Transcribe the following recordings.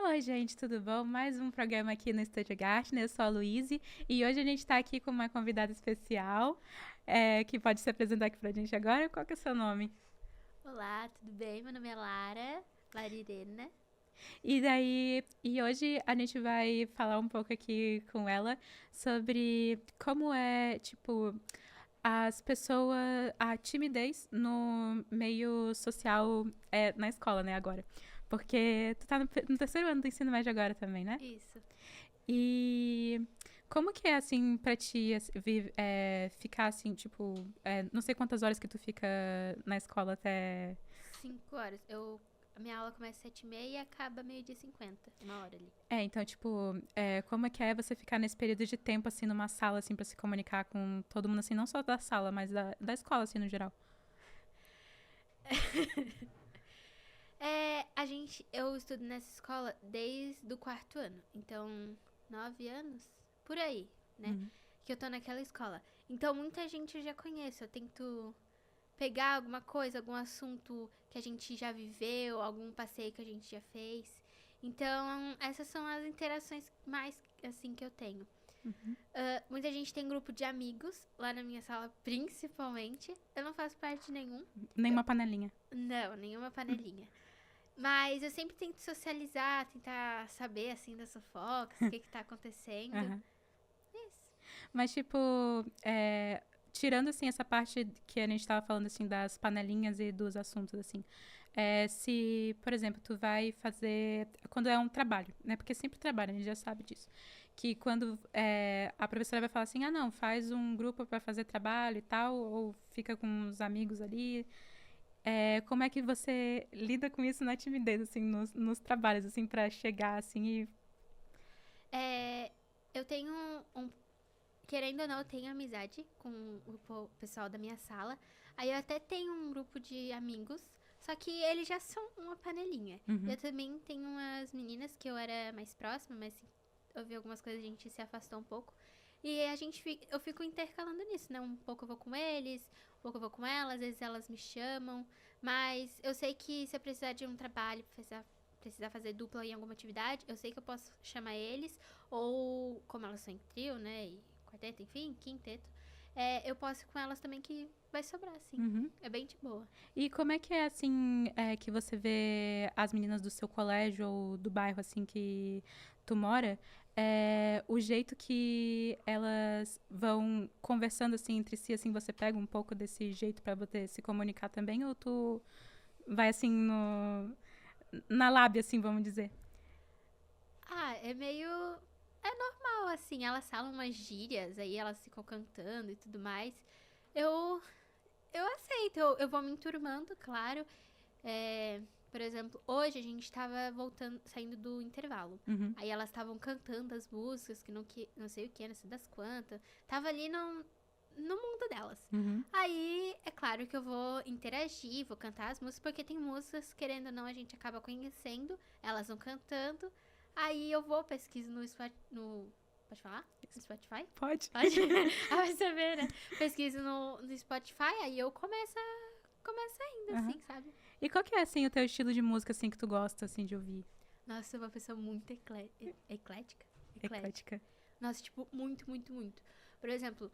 Oi, gente, tudo bom? Mais um programa aqui no Estúdio Gartner. Eu sou a Luíse e hoje a gente está aqui com uma convidada especial que pode se apresentar aqui pra gente agora. Qual que é o seu nome? Olá, tudo bem? Meu nome é Lara Irena. E hoje a gente vai falar um pouco aqui com ela sobre como é, tipo, as pessoas, a timidez no meio social na escola, né, agora. Porque tu tá no terceiro ano do ensino médio agora também, né? Isso, E como que é, assim, pra ti, ficar, assim, tipo, não sei quantas horas que tu fica na escola até... 5 horas. A minha aula começa às 7h30 e acaba meio-dia e 50, uma hora ali. Então, tipo, como é que é você ficar nesse período de tempo, assim, numa sala, assim, pra se comunicar com todo mundo, assim, não só da sala, mas da escola, assim, no geral? Eu estudo nessa escola desde o quarto ano, então 9 anos, por aí, né? Uhum. Que eu tô naquela escola. Então muita gente eu já conheço, eu tento pegar alguma coisa, algum assunto que a gente já viveu, algum passeio que a gente já fez. Então, essas são as interações mais assim que eu tenho. Muita gente tem grupo de amigos lá na minha sala, principalmente. Eu não faço parte de nenhum. Eu- Nenhuma panelinha. não, nenhuma panelinha. Mas eu sempre tento socializar, tentar saber assim das fofocas, o que que tá acontecendo. Aham. Isso. Mas, tipo, tirando, assim, essa parte que a gente tava falando, assim, das panelinhas e dos assuntos, assim, se, por exemplo, tu vai fazer... Quando é um trabalho, né? Porque sempre trabalho, a gente já sabe disso. Que quando a professora vai falar assim, ah, não, faz um grupo para fazer trabalho e tal, ou fica com os amigos ali. Como é que você lida com isso na timidez, assim, nos trabalhos, assim, para chegar, assim, e... É, eu tenho querendo ou não, eu tenho amizade com o pessoal da minha sala. Aí eu até tenho um grupo de amigos, só que eles já são uma panelinha. Eu Uhum, também tenho umas meninas que eu era mais próxima, mas eu vi algumas coisas, a gente se afastou um pouco. E eu fico intercalando nisso, né? Um pouco eu vou com eles, um pouco eu vou com elas, às vezes elas me chamam. Mas eu sei que se eu precisar de um trabalho, precisar fazer dupla em alguma atividade, eu sei que eu posso chamar eles, ou como elas são em trio, né? E quarteto, enfim, quinteto, eu posso ir com elas também que vai sobrar, assim. uhum. É bem de boa. E como é que é, assim, que você vê as meninas do seu colégio ou do bairro, assim, que tu mora, o jeito que elas vão conversando, assim, entre si, assim, você pega um pouco desse jeito pra você se comunicar também, ou tu vai, assim, na lábia, assim, vamos dizer? Ah, é meio. É normal, assim. Elas falam umas gírias, aí elas ficam cantando e tudo mais. Eu. Eu aceito, eu vou me enturmando, claro. É, por exemplo, hoje a gente tava voltando, saindo do intervalo. Uhum, Aí elas estavam cantando as músicas, não sei o que, não sei das quantas. Tava ali no mundo delas. uhum. Aí, é claro que eu vou interagir, vou cantar as músicas, porque tem músicas, querendo ou não, a gente acaba conhecendo, elas vão cantando. Aí eu vou, pesquiso no pode falar? No Spotify? Pode? Pode? Ah, vai saber, né? Pesquiso no Spotify, aí eu começo ainda, Aham. assim, sabe? E qual que é, assim, o teu estilo de música, assim, que tu gosta, assim, de ouvir? Nossa, eu sou uma pessoa muito eclética. Eclética. Eclética. Nossa, tipo, muito, muito, muito. Por exemplo,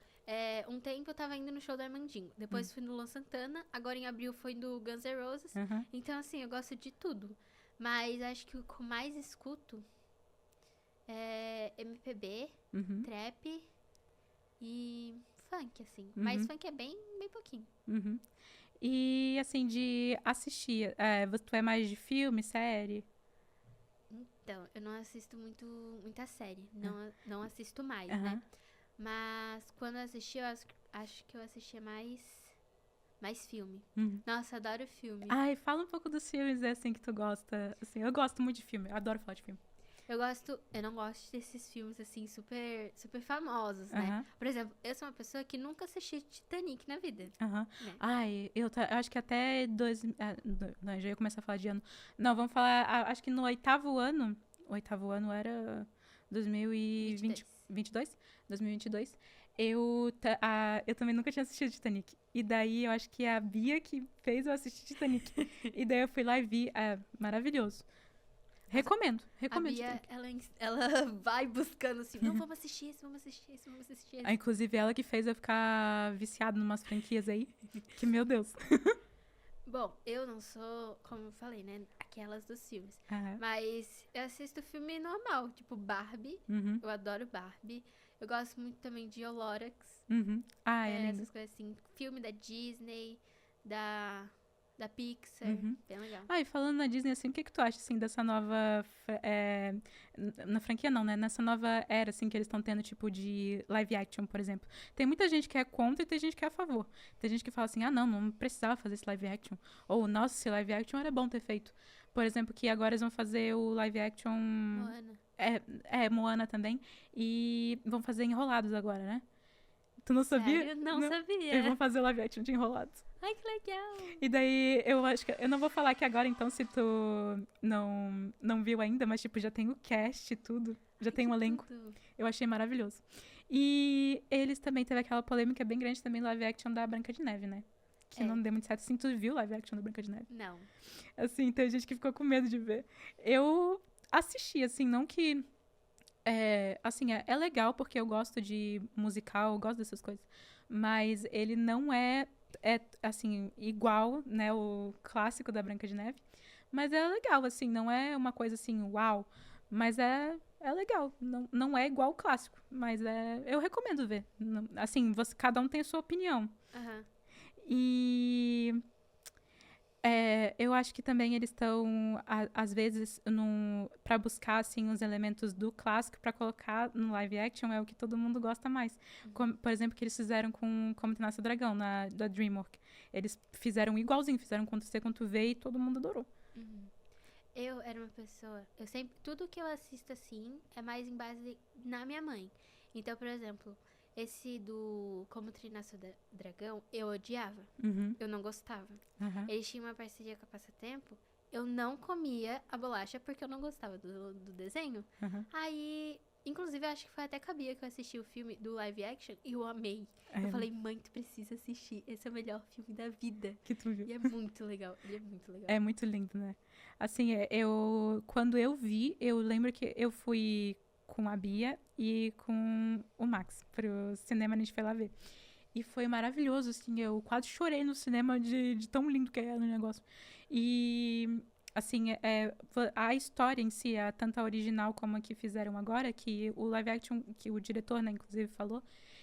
um tempo eu tava indo no show do Armandinho. Hum. Depois fui no Luan Santana. Agora em abril foi do Guns N' Roses. Aham. Então, assim, eu gosto de tudo. Mas acho que o que eu mais escuto é MPB, Uhum. trap e funk, assim. Mas Uhum. funk é bem, bem pouquinho. Uhum. E, assim, de assistir, tu é mais de filme, série? Então, eu não assisto muita série. Não assisto mais, né? Aham. Mas quando eu assisti, acho que eu assistia mais filme. Uhum. Nossa, adoro filme. Ai, fala um pouco dos filmes, assim, que tu gosta. Assim, eu gosto muito de filme, eu adoro falar de filme. Eu não gosto desses filmes assim super super famosos, né? Aham, Por exemplo, eu sou uma pessoa que nunca assisti Titanic na vida, aham. né? Ai, eu acho que até não, já ia começar a falar de ano. Não, vamos falar, acho que no oitavo ano era 2020, 22. 22? 2022. Eu também nunca tinha assistido Titanic. E daí eu acho que é a Bia que fez eu assistir Titanic. E daí eu fui lá e vi. É maravilhoso. Recomendo A de Bia, tudo. ela vai buscando assim, não, vamos assistir esse, vamos assistir esse, vamos assistir esse. Inclusive, ela que fez eu ficar viciado em umas franquias aí. Que, meu Deus. Bom, eu não sou, como eu falei, né, aquelas dos filmes. Aham. Mas eu assisto filme normal, tipo Barbie. Uhum. Eu adoro Barbie. Eu gosto muito também de Olorox. Uhum. Ah, é lindo. Essas coisas assim. Filme da Disney, da Pixar. Uhum. Bem legal. Ah, e falando na Disney, assim, o que tu acha, assim, dessa nova... na franquia não, né? Nessa nova era, assim, que eles estão tendo, tipo, de live action, por exemplo. Tem muita gente que é contra e tem gente que é a favor. Tem gente que fala assim, ah, não precisava fazer esse live action. Ou, nossa, esse live action era bom ter feito. Por exemplo, que agora eles vão fazer o live action... Moana. Moana também. E vão fazer Enrolados agora, né? Tu não sabia? Sério? Não Eles sabia. vão fazer live action de Enrolados. Ai, que legal. E daí, eu acho que... Eu não vou falar aqui agora, então, se tu não viu ainda, mas, tipo, já tem o cast e tudo. Já tem um elenco. Tudo. Eu achei maravilhoso. E eles também teve aquela polêmica bem grande também, live action da Branca de Neve, né? Que É. não deu muito certo. Assim, tu viu live action da Branca de Neve? Não. Assim, tem gente que ficou com medo de ver. Eu assisti, assim, não que... assim, é legal porque eu gosto de musical, eu gosto dessas coisas. Mas ele não assim, igual, né, o clássico da Branca de Neve. Mas é legal, assim, não é uma coisa assim, uau. Mas é legal. Não é igual o clássico, mas eu recomendo ver. Assim, cada um tem a sua opinião. Aham. E eu acho que também eles estão, às vezes, pra buscar, assim, os elementos do clássico pra colocar no live action é o que todo mundo gosta mais. Como, por exemplo, que eles fizeram com Como Treinar Seu Dragão, da DreamWorks. Eles fizeram igualzinho, fizeram Quanto C, Quanto V e todo mundo adorou. Uhum. Eu era uma pessoa. Eu sempre. Tudo que eu assisto assim é mais em base na minha mãe. Então, por exemplo, esse do Como Treinar Seu Dragão, eu odiava. Uhum. Eu não gostava. Aham. Eles tinham uma parceria com a Passatempo. Eu não comia a bolacha porque eu não gostava do desenho. Aham. Aí, inclusive, eu acho que foi até com a Bia que eu assisti o filme do live action e eu amei. É, Eu falei, mãe, tu precisa assistir. Esse é o melhor filme da vida. que tu viu. E é muito legal. Ele é muito legal. É muito lindo, né? Assim, quando eu vi, eu lembro que eu fui com a Bia e com o Max pro cinema, a gente foi lá ver. E foi maravilhoso, assim, eu quase chorei no cinema de tão lindo que era o negócio. E, assim, a história em si, tanto a original como a que fizeram agora, que o live action, que o diretor, né, inclusive, falou,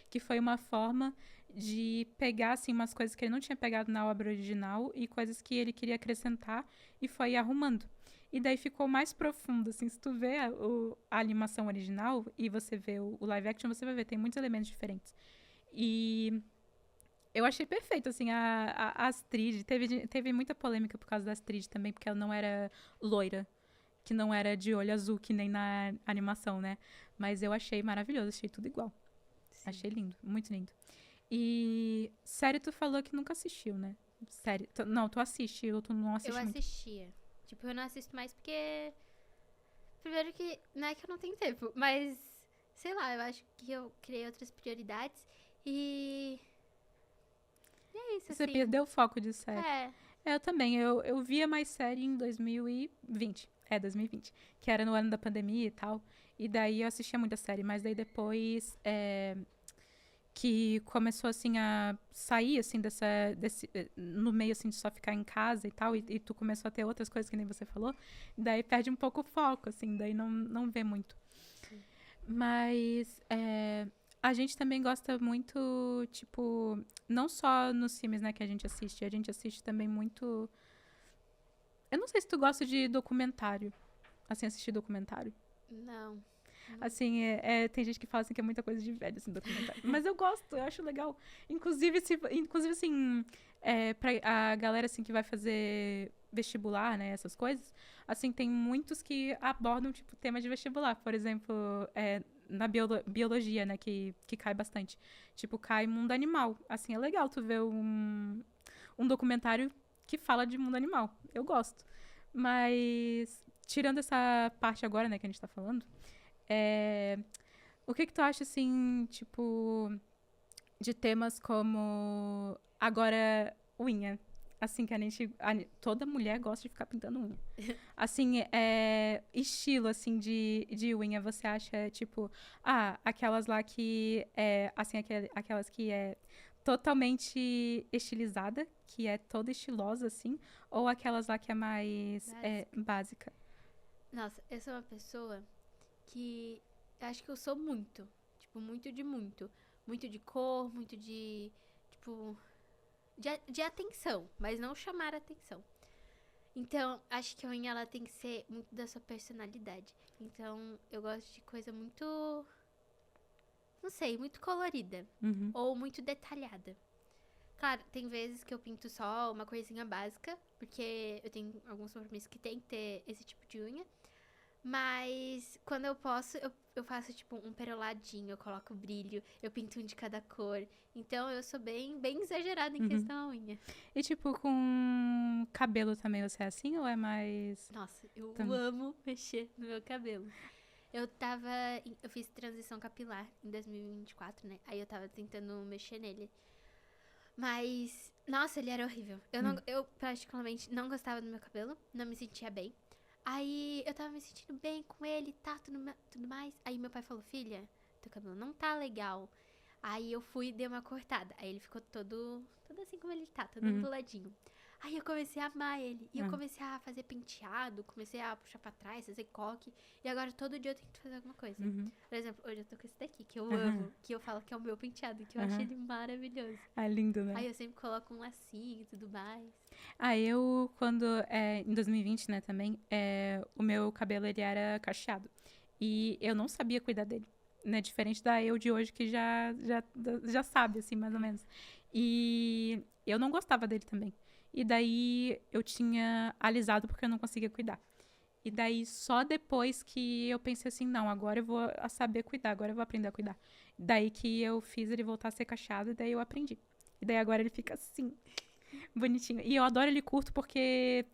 que foi uma forma de pegar, assim, umas coisas que ele não tinha pegado na obra original e coisas que ele queria acrescentar e foi arrumando. E daí ficou mais profundo, assim, se tu vê a animação original e você vê o live action, você vai ver, tem muitos elementos diferentes. E eu achei perfeito, assim, a Astrid. Teve muita polêmica por causa da Astrid também, porque ela não era loira, que não era de olho azul, que nem na animação, né? Mas eu achei maravilhoso, achei tudo igual. Sim. Achei lindo, muito lindo. E série tu falou que nunca assistiu, né? Série. Não, tu assiste ou tu não assiste Eu muito? assistia. Tipo, eu não assisto mais porque. Primeiro que. Não é que eu não tenho tempo, mas. Sei lá, eu acho que eu criei outras prioridades e. E é isso, Você assim. perdeu o foco de série. É. Eu também. Eu via mais série em 2020. 2020. Que era no ano da pandemia e tal. E daí eu assistia muita série. Mas daí depois que começou, assim, a sair, assim, no meio, assim, de só ficar em casa e tal. E tu começou a ter outras coisas que nem você falou. Daí perde um pouco o foco, assim. Daí não vê muito. Sim. Mas a gente também gosta muito, tipo, não só nos filmes, né, que a gente assiste também muito. Eu não sei se tu gosta de documentário, assim, assistir documentário. Não. Assim, tem gente que fala assim que é muita coisa de velho, assim, documentário. Mas eu gosto, eu acho legal. Inclusive assim, pra a galera, assim, que vai fazer vestibular, né, essas coisas, assim, tem muitos que abordam, tipo, tema de vestibular. Por exemplo, na biologia, né, que cai bastante. Tipo, cai mundo animal. Assim, é legal tu ver um documentário que fala de mundo animal. Eu gosto. Mas, tirando essa parte agora, né, que a gente tá falando, o que tu acha, assim, tipo, de temas como agora unha? assim, que toda mulher gosta de ficar pintando unha. Assim, estilo, assim, de unha, você acha, tipo, aquelas lá que assim, aquelas que é totalmente estilizada, que é toda estilosa, assim, ou aquelas lá que é mais básica? Nossa, eu sou uma pessoa que acho que eu sou muito. Tipo, muito de muito. Muito de cor, muito de. Tipo. De atenção, mas não chamar atenção. Então, acho que a unha ela tem que ser muito da sua personalidade. Então, eu gosto de coisa muito. Não sei, muito colorida. Uhum. Ou muito detalhada. Claro, tem vezes que eu pinto só uma coisinha básica, porque eu tenho alguns compromissos que tem que ter esse tipo de unha. Mas quando eu posso, eu faço tipo um peroladinho, eu coloco brilho, eu pinto um de cada cor. Então eu sou bem exagerada em questão à unha. E, tipo, com cabelo também você é assim ou é mais... Nossa, eu amo mexer no meu cabelo. Eu fiz transição capilar em 2024, né? Aí eu tava tentando mexer nele. Mas, nossa, ele era horrível. Eu particularmente não gostava do meu cabelo, não me sentia bem. Aí eu tava me sentindo bem com ele, tá, tudo mais. Aí meu pai falou, filha, teu cabelo não tá legal. Aí eu fui e dei uma cortada. Aí ele ficou todo assim como ele tá, todo onduladinho. Aí eu comecei a amar ele. E eu comecei a fazer penteado, comecei a puxar pra trás, fazer coque. E agora todo dia eu tento fazer alguma coisa. Por exemplo, hoje eu tô com esse daqui, que eu amo. Que eu falo que é o meu penteado, que eu acho ele maravilhoso. É lindo, né? Aí eu sempre coloco um lacinho e tudo mais. Eu, em 2020, né, também, o meu cabelo, ele era cacheado. E eu não sabia cuidar dele, né? Diferente da eu de hoje, que já sabe, assim, mais ou menos. E eu não gostava dele também. E daí eu tinha alisado porque eu não conseguia cuidar. E daí só depois que eu pensei assim, não, agora eu vou saber cuidar, agora eu vou aprender a cuidar. Daí que eu fiz ele voltar a ser cacheado e daí eu aprendi. E daí agora ele fica assim, bonitinho. E eu adoro ele curto porque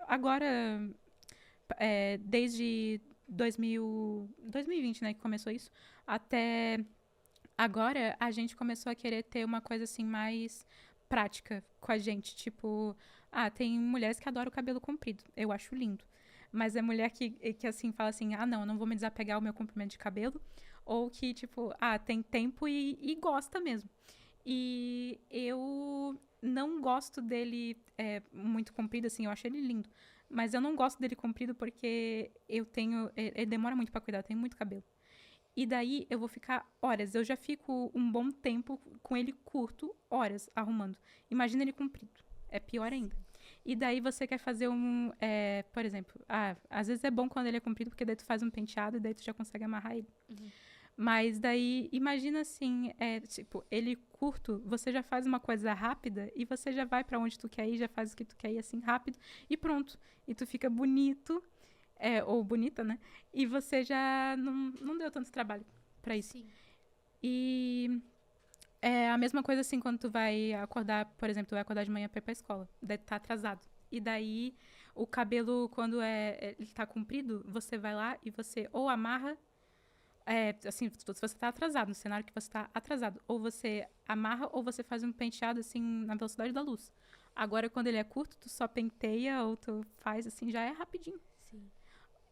agora, desde 2020, né, que começou isso, até agora a gente começou a querer ter uma coisa assim mais prática com a gente. Tipo, tem mulheres que adoram o cabelo comprido. Eu acho lindo. Mas é mulher que assim, fala assim, não, eu não vou me desapegar ao meu comprimento de cabelo. Ou que, tipo, tem tempo e gosta mesmo. E eu não gosto dele muito comprido, assim, eu acho ele lindo. Mas eu não gosto dele comprido porque ele demora muito pra cuidar, eu tenho muito cabelo. E daí eu vou ficar horas. Eu já fico um bom tempo com ele curto, horas arrumando. Imagina ele comprido. É pior ainda. E daí você quer fazer por exemplo, às vezes é bom quando ele é comprido, porque daí tu faz um penteado e daí tu já consegue amarrar ele. Mas daí, imagina assim, tipo, ele curto, você já faz uma coisa rápida e você já vai pra onde tu quer ir, já faz o que tu quer ir assim rápido e pronto. E tu fica bonito, ou bonita, né? E você já não deu tanto trabalho pra isso. Sim. E é a mesma coisa assim quando tu vai acordar, por exemplo, tu vai acordar de manhã pra ir pra escola, daí tu tá atrasado. E daí o cabelo, quando ele tá comprido, você vai lá e você ou amarra, assim, se você tá atrasado, no cenário que você tá atrasado, ou você amarra ou você faz um penteado assim na velocidade da luz. Agora, quando ele é curto, tu só penteia ou tu faz assim, já é rapidinho. Sim.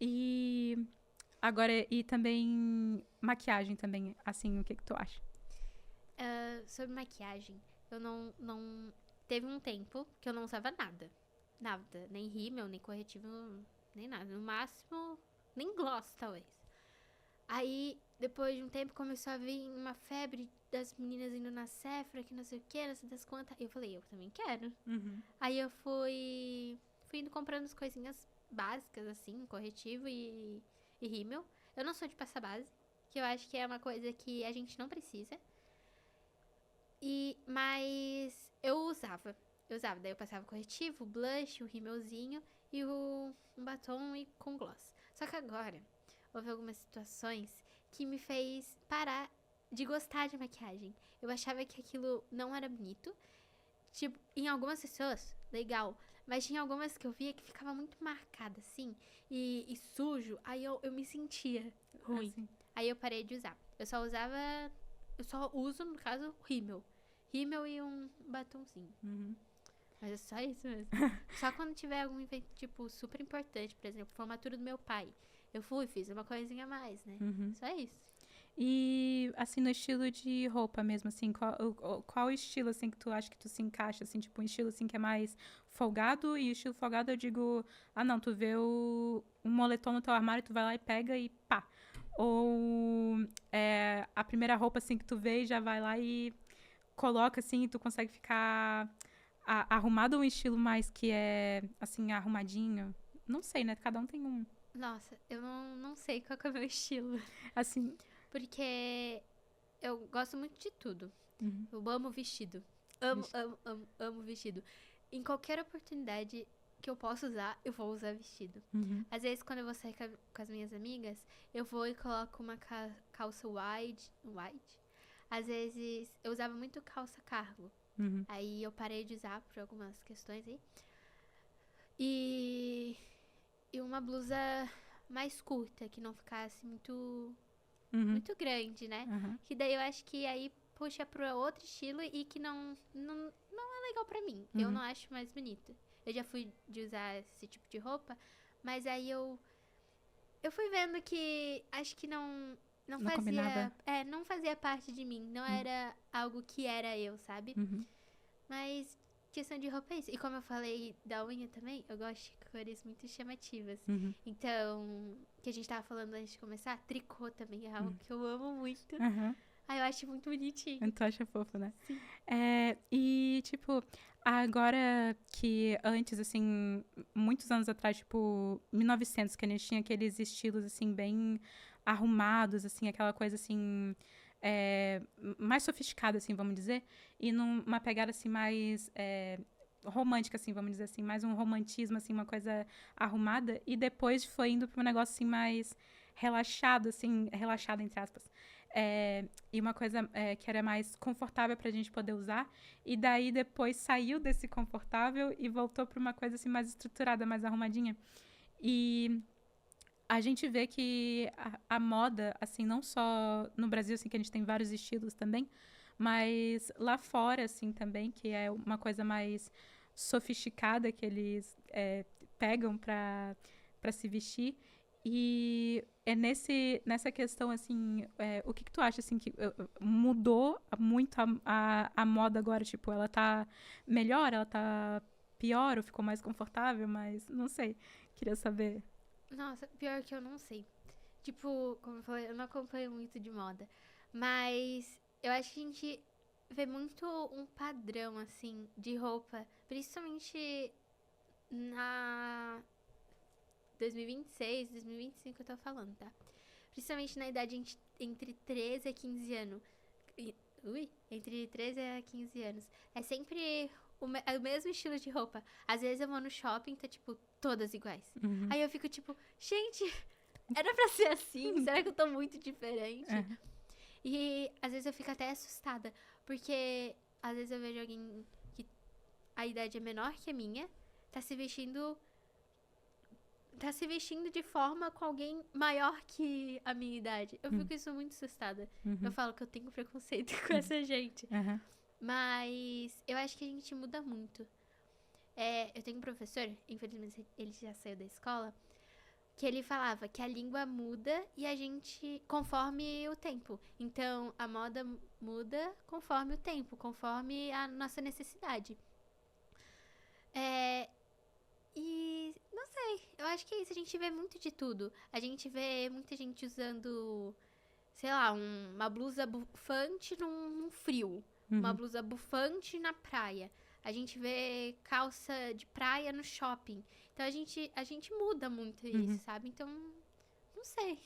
E agora, e também maquiagem também, assim, o que tu acha? Sobre maquiagem, eu não. Teve um tempo que eu não usava nada. Nada. Nem rímel, nem corretivo, nem nada. No máximo, nem gloss, talvez. Aí, depois de um tempo, começou a vir uma febre das meninas indo na Sephora, que não sei o que, não sei das quantas. Eu falei, eu também quero. Aí eu fui indo comprando as coisinhas básicas, assim, corretivo e rímel. Eu não sou de passar base, que eu acho que é uma coisa que a gente não precisa. Mas eu usava. Daí eu passava corretivo, blush, o rímelzinho e um batom e com gloss. Só que agora, houve algumas situações que me fez parar de gostar de maquiagem. Eu achava que aquilo não era bonito. Tipo, em algumas pessoas, legal. Mas tinha algumas que eu via que ficava muito marcada, assim, e sujo. Aí eu me sentia ruim. Assim. Aí eu parei de usar. Eu só uso, no caso, rímel. Rímel e um batonzinho. Mas é só isso mesmo. Só quando tiver algum evento, tipo, super importante, por exemplo, formatura do meu pai. Eu fui, fiz uma coisinha a mais, né? Só isso. E, assim, no estilo de roupa mesmo, assim, qual estilo, assim, que tu acha que tu se encaixa, assim, tipo, um estilo, assim, que é mais folgado, e o estilo folgado eu digo, não, tu vê um moletom no teu armário, tu vai lá e pega e pá. Ou a primeira roupa, assim, que tu vê e já vai lá e coloca, assim, e tu consegue ficar arrumado, ou um estilo mais que é, assim, arrumadinho? Não sei, né? Cada um tem um. Nossa, eu não sei qual que é o meu estilo. Assim. Porque eu gosto muito de tudo. Eu amo vestido. Amo, amo, amo, amo vestido. Em qualquer oportunidade que eu possa usar, eu vou usar vestido. Às vezes, quando eu vou sair com as minhas amigas, eu vou e coloco uma calça wide. Às vezes, eu usava muito calça cargo. Aí eu parei de usar por algumas questões aí. E uma blusa mais curta, que não ficasse muito grande, né? Que daí eu acho que aí puxa pra outro estilo e que não é legal pra mim. Eu não acho mais bonito. Eu já fui de usar esse tipo de roupa, mas aí eu fui vendo que acho que não fazia, combinava. Não fazia parte de mim, não era algo que era eu, sabe? Mas questão de roupa é isso. E como eu falei da unha também, eu gosto de cores muito chamativas. Então, que a gente tava falando antes de começar, tricô também é algo que eu amo muito. Eu acho muito bonitinho. Tu acha fofo, né? Sim. E, tipo, agora que antes, assim, muitos anos atrás, tipo, 1900, que a gente tinha aqueles estilos, assim, bem arrumados, assim, aquela coisa, assim, mais sofisticada, assim, vamos dizer, e numa pegada, assim, mais romântica, assim, vamos dizer assim, mais um romantismo, assim, uma coisa arrumada, e depois foi indo para um negócio, assim, mais relaxado, assim, relaxado, entre aspas. E uma coisa que era mais confortável pra gente poder usar, e daí depois saiu desse confortável e voltou para uma coisa assim mais estruturada, mais arrumadinha. E a gente vê que a moda, assim, não só no Brasil, assim, que a gente tem vários estilos também, mas lá fora, assim, também, que é uma coisa mais sofisticada que eles pegam para se vestir. E é nessa questão, assim, o que tu acha, assim, que mudou muito a moda agora? Tipo, ela tá melhor, ela tá pior, ou ficou mais confortável, mas não sei. Queria saber. Nossa, pior que eu não sei. Tipo, como eu falei, eu não acompanho muito de moda. Mas eu acho que a gente vê muito um padrão, assim, de roupa. Principalmente na 2026, 2025 eu tô falando, tá? Principalmente na idade entre 13 a 15 anos. Entre 13 a 15 anos. É sempre o mesmo estilo de roupa. Às vezes eu vou no shopping e tá, tipo, todas iguais. Aí eu fico, tipo, gente, era pra ser assim? Será que eu tô muito diferente? E às vezes eu fico até assustada. Porque às vezes eu vejo alguém que a idade é menor que a minha, tá se vestindo de forma com alguém maior que a minha idade. Eu fico isso muito assustada. Eu falo que eu tenho preconceito com essa gente. Mas eu acho que a gente muda muito. Eu tenho um professor, infelizmente ele já saiu da escola, que ele falava que a língua muda e a gente conforme o tempo. Então, a moda muda conforme o tempo, conforme a nossa necessidade. E não sei, eu acho que é isso, a gente vê muito de tudo. A gente vê muita gente usando, sei lá, uma blusa bufante num frio. Uma blusa bufante na praia. A gente vê calça de praia no shopping. Então a gente muda muito isso, sabe? Então, não sei.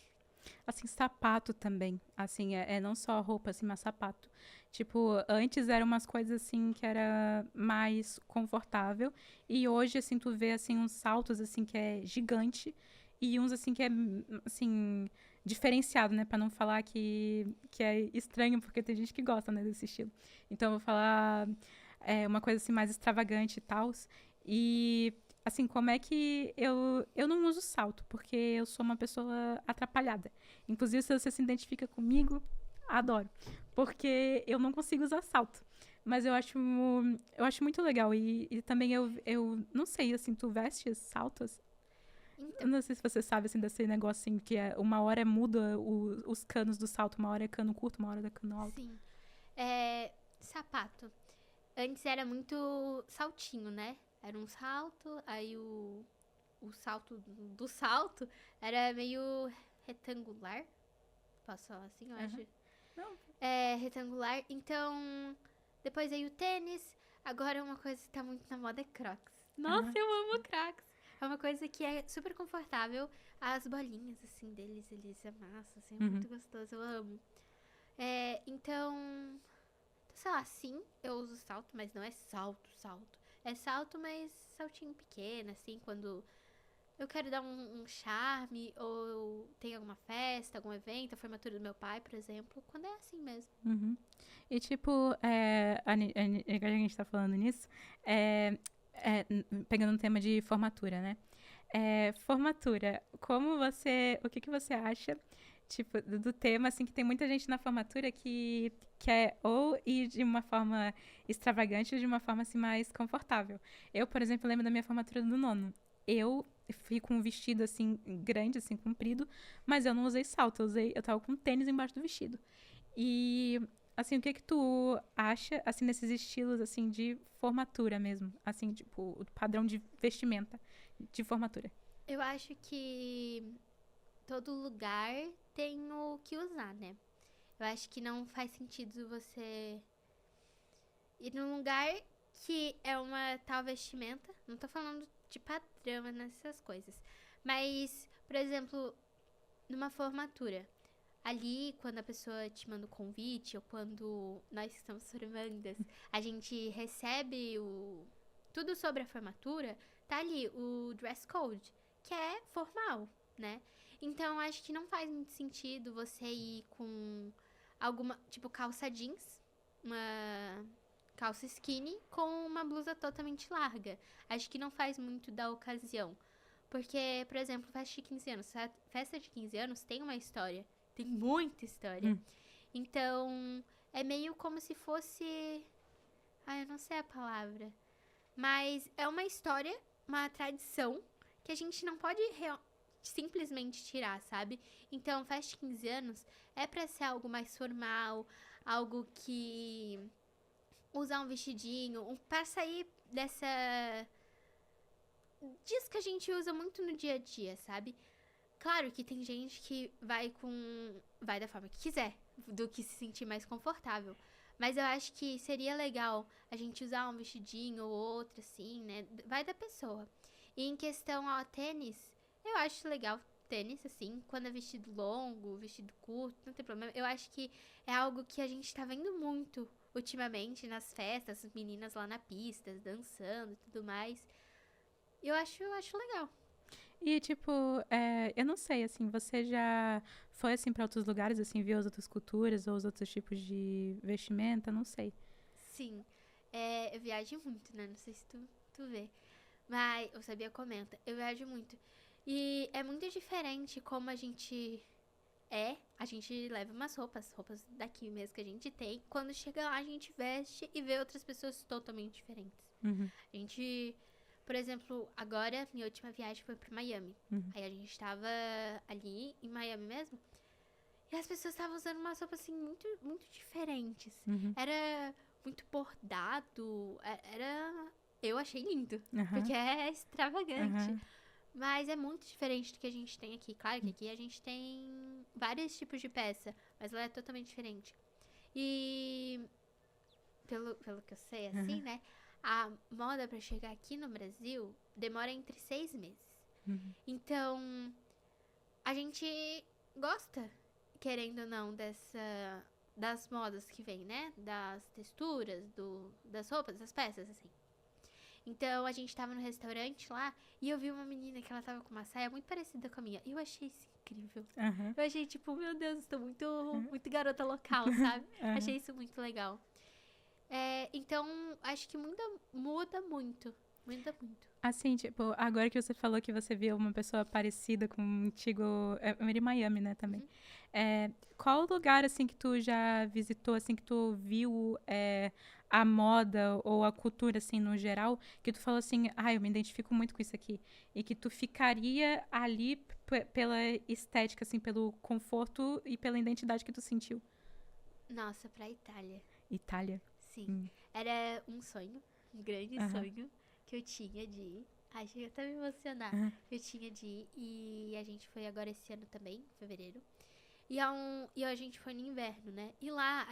Assim, sapato também. Assim, não só roupa, assim, mas sapato. Tipo, antes eram umas coisas, assim, que era mais confortável. E hoje, assim, tu vê, assim, uns saltos, assim, que é gigante. E uns, assim, que é, assim, diferenciado, né? Pra não falar que é estranho, porque tem gente que gosta, né, desse estilo. Então, eu vou falar uma coisa, assim, mais extravagante e tal. E assim, como é que eu não uso salto, porque eu sou uma pessoa atrapalhada. Inclusive, se você se identifica comigo, adoro. Porque eu não consigo usar salto. Mas eu acho muito legal. E também eu não sei, assim, tu veste saltos? Eu Então, não sei se você sabe, assim, desse negócio, assim, que uma hora muda os canos do salto. Uma hora é cano curto, uma hora é cano alto. sim. Sapato. Antes era muito saltinho, né? Era um salto, aí o salto do salto era meio retangular. Posso falar assim, eu Aham. acho. Não. É retangular. Então, depois veio o tênis. Agora uma coisa que tá muito na moda é Crocs. Nossa, Aham. eu amo Crocs. É uma coisa que é super confortável. As bolinhas, assim, eles amassam, assim, é Uhum. muito gostoso, eu amo. Então, sei lá, sim, eu uso salto, mas não é salto, salto. É salto, mas saltinho pequeno, assim, quando eu quero dar um charme, ou tem alguma festa, algum evento, a formatura do meu pai, por exemplo, quando é assim mesmo. Uhum. E, tipo, a gente tá falando nisso, pegando um tema de formatura, né? Formatura, o que que você acha, tipo, do tema, assim, que tem muita gente na formatura que quer ou ir de uma forma extravagante ou de uma forma, assim, mais confortável. Eu, por exemplo, lembro da minha formatura do nono. Eu fui com um vestido, assim, grande, assim, comprido, mas eu não usei salto, eu tava com tênis embaixo do vestido. E, assim, o que que tu acha, assim, nesses estilos, assim, de formatura mesmo? Assim, tipo, o padrão de vestimenta de formatura. Eu acho que todo lugar tem o que usar, né? Eu acho que não faz sentido você ir num lugar que é uma tal vestimenta. Não tô falando de padrão nessas coisas. Mas, por exemplo, numa formatura. Ali, quando a pessoa te manda o convite, ou quando nós que estamos formandas, a gente recebe tudo sobre a formatura, tá ali o dress code, que é formal, né? Então, acho que não faz muito sentido você ir com alguma, tipo, calça jeans, uma calça skinny com uma blusa totalmente larga. Acho que não faz muito da ocasião. Porque, por exemplo, festa de 15 anos. Festa de 15 anos tem uma história. Tem muita história. Hum. Então, é meio como se fosse. Eu não sei a palavra. Mas é uma história, uma tradição que a gente não pode simplesmente tirar, sabe? Então, festa de 15 anos é pra ser algo mais formal, algo que. Usar um vestidinho, pra sair dessa. Disso que a gente usa muito no dia a dia, sabe? Claro que tem gente que vai da forma que quiser, do que se sentir mais confortável. Mas eu acho que seria legal a gente usar um vestidinho ou outro, assim, né? Vai da pessoa. E em questão ao tênis, eu acho legal tênis, assim, quando é vestido longo, vestido curto, não tem problema. Eu acho que é algo que a gente tá vendo muito ultimamente nas festas, as meninas lá na pista, dançando e tudo mais. Eu acho legal. E, tipo, eu não sei, assim, você já foi, assim, pra outros lugares, assim, viu as outras culturas ou os outros tipos de vestimenta? Não sei. Sim, eu viajo muito, né? Não sei se tu vê. Mas o Sabia comenta, eu viajo muito. E é muito diferente como a gente leva umas roupas daqui mesmo que a gente tem. Quando chega lá, a gente veste e vê outras pessoas totalmente diferentes. Uhum, A gente, por exemplo, agora, minha última viagem foi pra Miami. uhum, Aí a gente tava ali em Miami mesmo. E as pessoas estavam usando umas roupas assim muito, muito diferentes. uhum, Era muito bordado. Era. Eu achei lindo. aham, Porque é extravagante. aham, Mas é muito diferente do que a gente tem aqui. Claro que aqui a gente tem vários tipos de peça. Mas lá é totalmente diferente. E. Pelo que eu sei, assim, aham, né? A moda pra chegar aqui no Brasil demora entre 6 meses. uhum. Então, a gente gosta, querendo ou não, das modas que vem, né? Das texturas, das roupas, das peças, assim. Então, a gente tava no restaurante lá e eu vi uma menina que ela tava com uma saia muito parecida com a minha. E eu achei isso incrível. Aham, Eu achei, tipo, meu Deus, estou muito, aham, muito garota local, sabe? aham. Achei isso muito legal. Então, acho que muda muito. Muda muito. Assim, tipo, agora que você falou que você viu uma pessoa parecida contigo, eu era em Miami, né, também. Uhum. Qual lugar, assim, que tu já visitou, assim, que tu viu a moda ou a cultura, assim, no geral, que tu falou assim, eu me identifico muito com isso aqui. E que tu ficaria ali pela estética, assim, pelo conforto e pela identidade que tu sentiu. Nossa, pra Itália. Itália. Sim. Era um sonho, um grande Aham. sonho que eu tinha de ir. Ai, chega até me emocionar. Aham. Eu tinha de ir e a gente foi agora esse ano também, em fevereiro. E a gente foi no inverno, né? E lá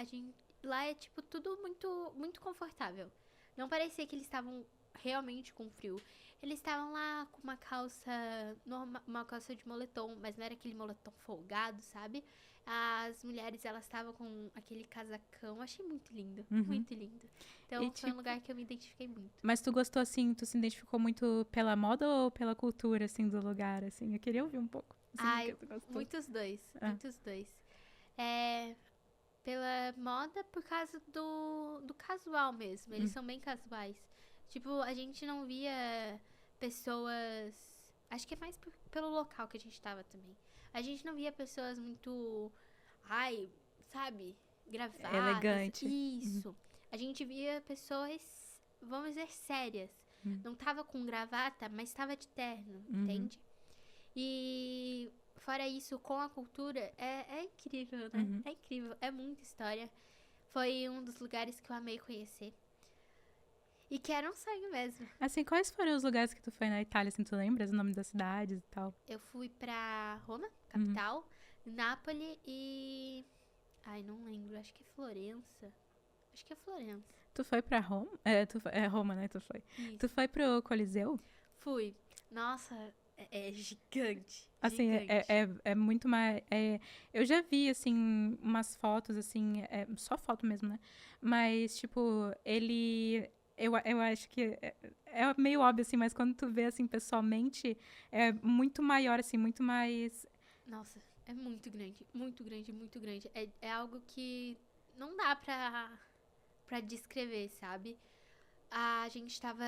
é tipo tudo muito muito confortável. Não parecia que eles estavam realmente com frio. Eles estavam lá com uma calça uma calça de moletom, mas não era aquele moletom folgado, sabe? As mulheres, elas estavam com aquele casacão. Achei muito lindo, Uhum. muito lindo. E, Então foi um tipo, lugar que eu me identifiquei muito. mas tu gostou, assim, tu se identificou muito pela moda ou pela cultura, assim, do lugar, assim? Eu queria ouvir um pouco, assim, do que Ai, tu gostou. muitos dois, Ah. muitos dois. É, pela moda por causa do casual mesmo. Eles são bem casuais. Tipo, a gente não via pessoas. Acho que é mais pelo local que a gente tava também. A gente não via pessoas muito. Ai, sabe? Gravatas. Elegante. Isso. A gente via pessoas, vamos dizer, sérias. Uhum. Não tava com gravata, mas tava de terno, Uhum. entende? E fora isso, com a cultura, é incrível, né? Uhum. É incrível, é muita história. Foi um dos lugares que eu amei conhecer. E que era um sonho mesmo. Assim, quais foram os lugares que tu foi na Itália, assim, tu lembras o nome das cidades e tal? Eu fui pra Roma, Uhum. capital, Nápoles e. Ai, não lembro, acho que é Florença. Acho que é Florença. Tu foi pra Roma? É Roma, né? Tu foi. Tu Isso. foi pro Coliseu? Fui. Nossa, é gigante. Assim, Gigante. é muito mais. Eu já vi, assim, umas fotos, assim, só foto mesmo, né? Mas, tipo, ele. Eu acho que é meio óbvio, assim, mas quando tu vê, assim, pessoalmente, é muito maior, assim, muito mais. Nossa, é muito grande. Muito grande, muito grande. É algo que não dá pra descrever, sabe? A gente tava.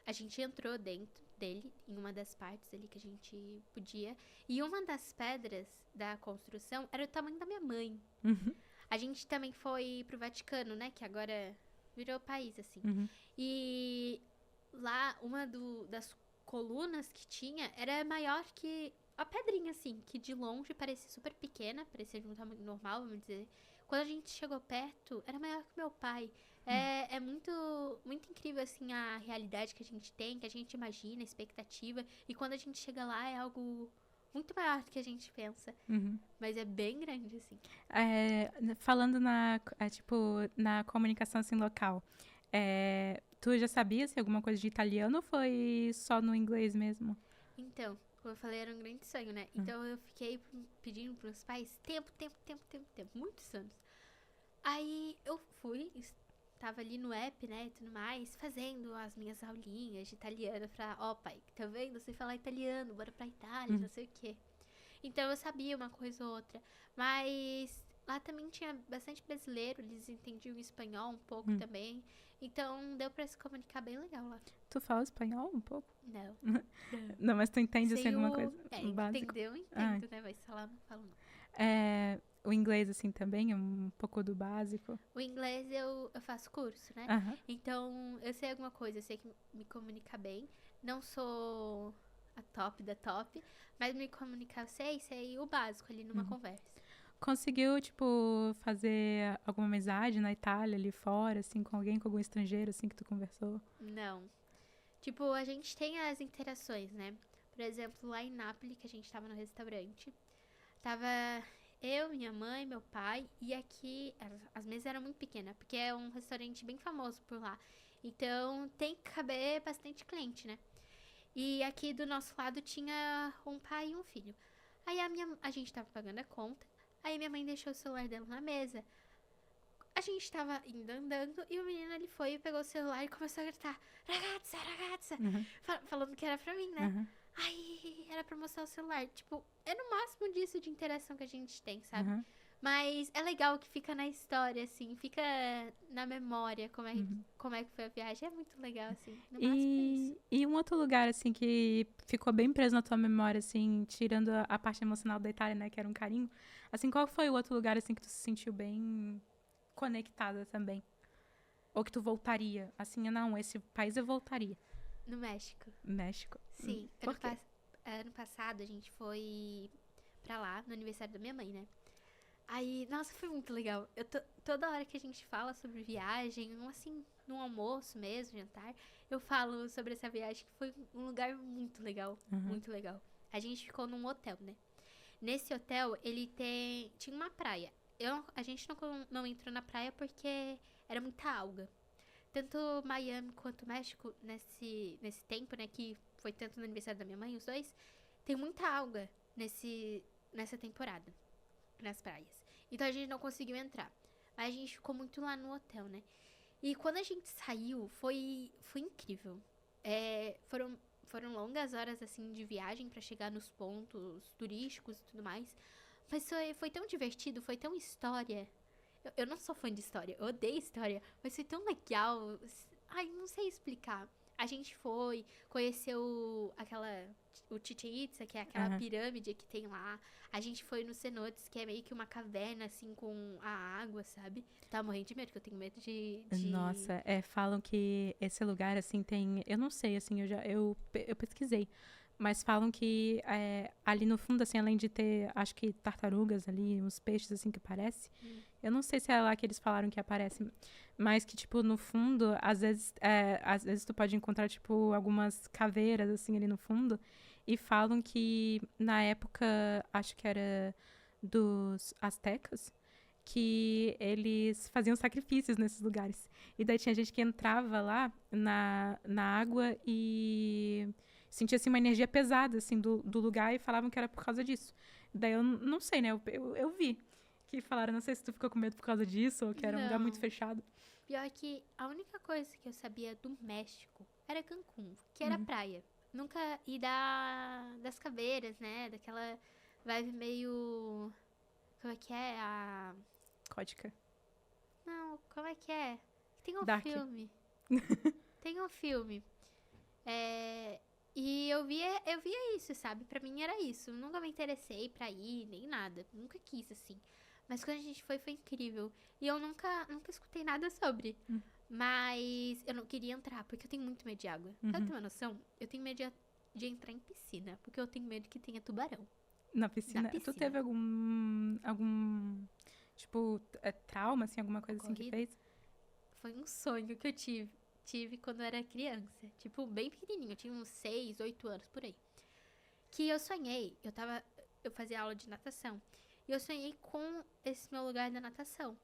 A gente entrou dentro dele, em uma das partes ali que a gente podia. E uma das pedras da construção era o tamanho da minha mãe. Uhum, A gente também foi pro Vaticano, né? Que agora virou país, assim. uhum, E lá, das colunas que tinha era maior que a pedrinha, assim, que de longe parecia super pequena, parecia de um tamanho normal, vamos dizer. Quando a gente chegou perto, era maior que meu pai. É muito, muito incrível, assim, a realidade que a gente tem, que a gente imagina, a expectativa. E quando a gente chega lá, é algo muito maior do que a gente pensa. uhum. Mas é bem grande, assim. Falando tipo, na comunicação, assim, local, tu já sabia, se alguma coisa de italiano ou foi só no inglês mesmo? Então, como eu falei, era um grande sonho, né? Então eu fiquei pedindo pros meus pais tempo, muitos anos. Aí eu fui, estava ali no app, né, e tudo mais, fazendo as minhas aulinhas de italiano pra, ó, pai, tá vendo? Você falar italiano, bora pra Itália, não sei o quê. Então eu sabia uma coisa ou outra, mas lá também tinha bastante brasileiro, eles entendiam espanhol um pouco Hum. também. Então deu pra se comunicar bem legal lá. Tu fala espanhol um pouco? Não. Não, mas tu entende, assim, Sei alguma o. coisa É, básico? entendeu? Ah, Entendo, né? Mas falar não falo não. o inglês, assim, também é um pouco do básico? O inglês eu faço curso, né? Aham. Então eu sei alguma coisa, eu sei que me comunicar bem. Não sou a top da top, mas me comunicar eu sei o básico ali numa Uhum. conversa. Conseguiu, tipo, fazer alguma amizade na Itália, ali fora, assim, com alguém, com algum estrangeiro, assim, que tu conversou? Não. Tipo, a gente tem as interações, né? Por exemplo, lá em Nápoles, que a gente tava no restaurante, tava eu, minha mãe, meu pai, e aqui as mesas eram muito pequenas, porque é um restaurante bem famoso por lá. Então tem que caber bastante cliente, né? E aqui do nosso lado tinha um pai e um filho. Aí a gente tava pagando a conta, aí minha mãe deixou o celular dela na mesa. A gente tava indo andando e o menino ele foi e pegou o celular e começou a gritar: Ragazza, ragazza! Uhum. Falando que era pra mim, né? Uhum. Aí era pra mostrar o celular. Tipo, é no máximo disso de interação que a gente tem, sabe? Uhum. Mas é legal que fica na história, assim, fica na memória Uhum. como é que foi a viagem. É muito legal, assim. No máximo é isso. E um outro lugar, assim, que ficou bem preso na tua memória, assim, tirando a parte emocional da Itália, né, que era um carinho. Assim, qual foi o outro lugar, assim, que tu se sentiu bem conectada também? Ou que tu voltaria? Assim, não, esse país eu voltaria. No México. México? Sim. Por quê? Ano passado a gente foi pra lá, no aniversário da minha mãe, né? Aí, nossa, foi muito legal. Toda hora que a gente fala sobre viagem, assim, no almoço mesmo, jantar, eu falo sobre essa viagem que foi um lugar muito legal, muito legal. A gente ficou num hotel, né? Nesse hotel, tinha uma praia. A gente não entrou na praia porque era muita alga. Tanto Miami quanto México, nesse tempo, né, que foi tanto no aniversário da minha mãe, os dois, tem muita alga nessa temporada, nas praias. Então a gente não conseguiu entrar. Mas a gente ficou muito lá no hotel, né? E quando a gente saiu, foi incrível. Foram longas horas, assim, de viagem pra chegar nos pontos turísticos e tudo mais. Mas foi tão divertido, foi tão história. Eu não sou fã de história, eu odeio história, mas foi tão legal. Ai, não sei explicar. A gente foi, conheceu o Chichen Itza, que é aquela Aham. pirâmide que tem lá. A gente foi no cenotes, que é meio que uma caverna, assim, com a água, sabe? Tava morrendo de medo, porque eu tenho medo de... Nossa, falam que esse lugar, assim, tem... Eu não sei, assim, eu pesquisei. Mas falam que ali no fundo, assim, além de ter, acho que tartarugas ali, uns peixes, assim, que aparecem. Eu não sei se é lá que eles falaram que aparece. Mas que, tipo, no fundo, às vezes tu pode encontrar, tipo, algumas caveiras, assim, ali no fundo. E falam que na época, acho que era dos astecas, que eles faziam sacrifícios nesses lugares. E daí tinha gente que entrava lá na água e sentia assim, uma energia pesada assim, do lugar e falavam que era por causa disso. Daí eu não sei, né? Eu vi que falaram, não sei se tu ficou com medo por causa disso ou que era um lugar muito Não. fechado. Pior que a única coisa que eu sabia do México era Cancún, que era praia. Nunca... E das caveiras, né? Daquela vibe meio... Como é que é? Códica. Não, como é que é? Tem um Dark. filme. Tem um filme. É, e eu via isso, sabe? Pra mim era isso. Eu nunca me interessei pra ir, nem nada. Nunca quis, assim. Mas quando a gente foi incrível. E eu nunca escutei nada sobre. Mas eu não queria entrar, porque eu tenho muito medo de água. Pra ter uma noção, eu tenho medo de entrar em piscina, porque eu tenho medo que tenha tubarão Na na piscina. Tu piscina. teve algum tipo, trauma, assim, alguma coisa assim que Ocorrido. fez? Foi um sonho que eu tive quando eu era criança. Tipo, bem pequenininho. Eu tinha uns 6, 8 anos, por aí. Que eu sonhei. Eu fazia aula de natação. E eu sonhei com esse meu lugar da natação.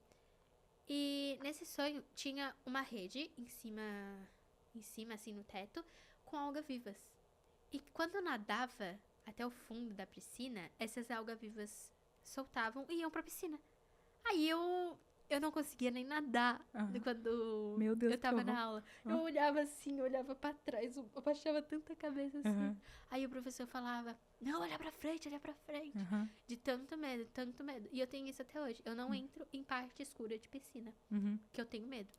E nesse sonho tinha uma rede em cima, assim, no teto, com algas-vivas. E quando eu nadava até o fundo da piscina, essas algas-vivas soltavam e iam pra piscina. Aí eu não conseguia nem nadar Aham. quando Meu Deus, eu que tava horror. na aula. Ah. Eu olhava assim, eu olhava pra trás, eu baixava tanta cabeça assim. Aham. Aí o professor falava, não, olha pra frente, olha pra frente. Aham. De tanto medo, tanto medo. E eu tenho isso até hoje. Eu não entro em parte escura de piscina, Uhum. que eu tenho medo.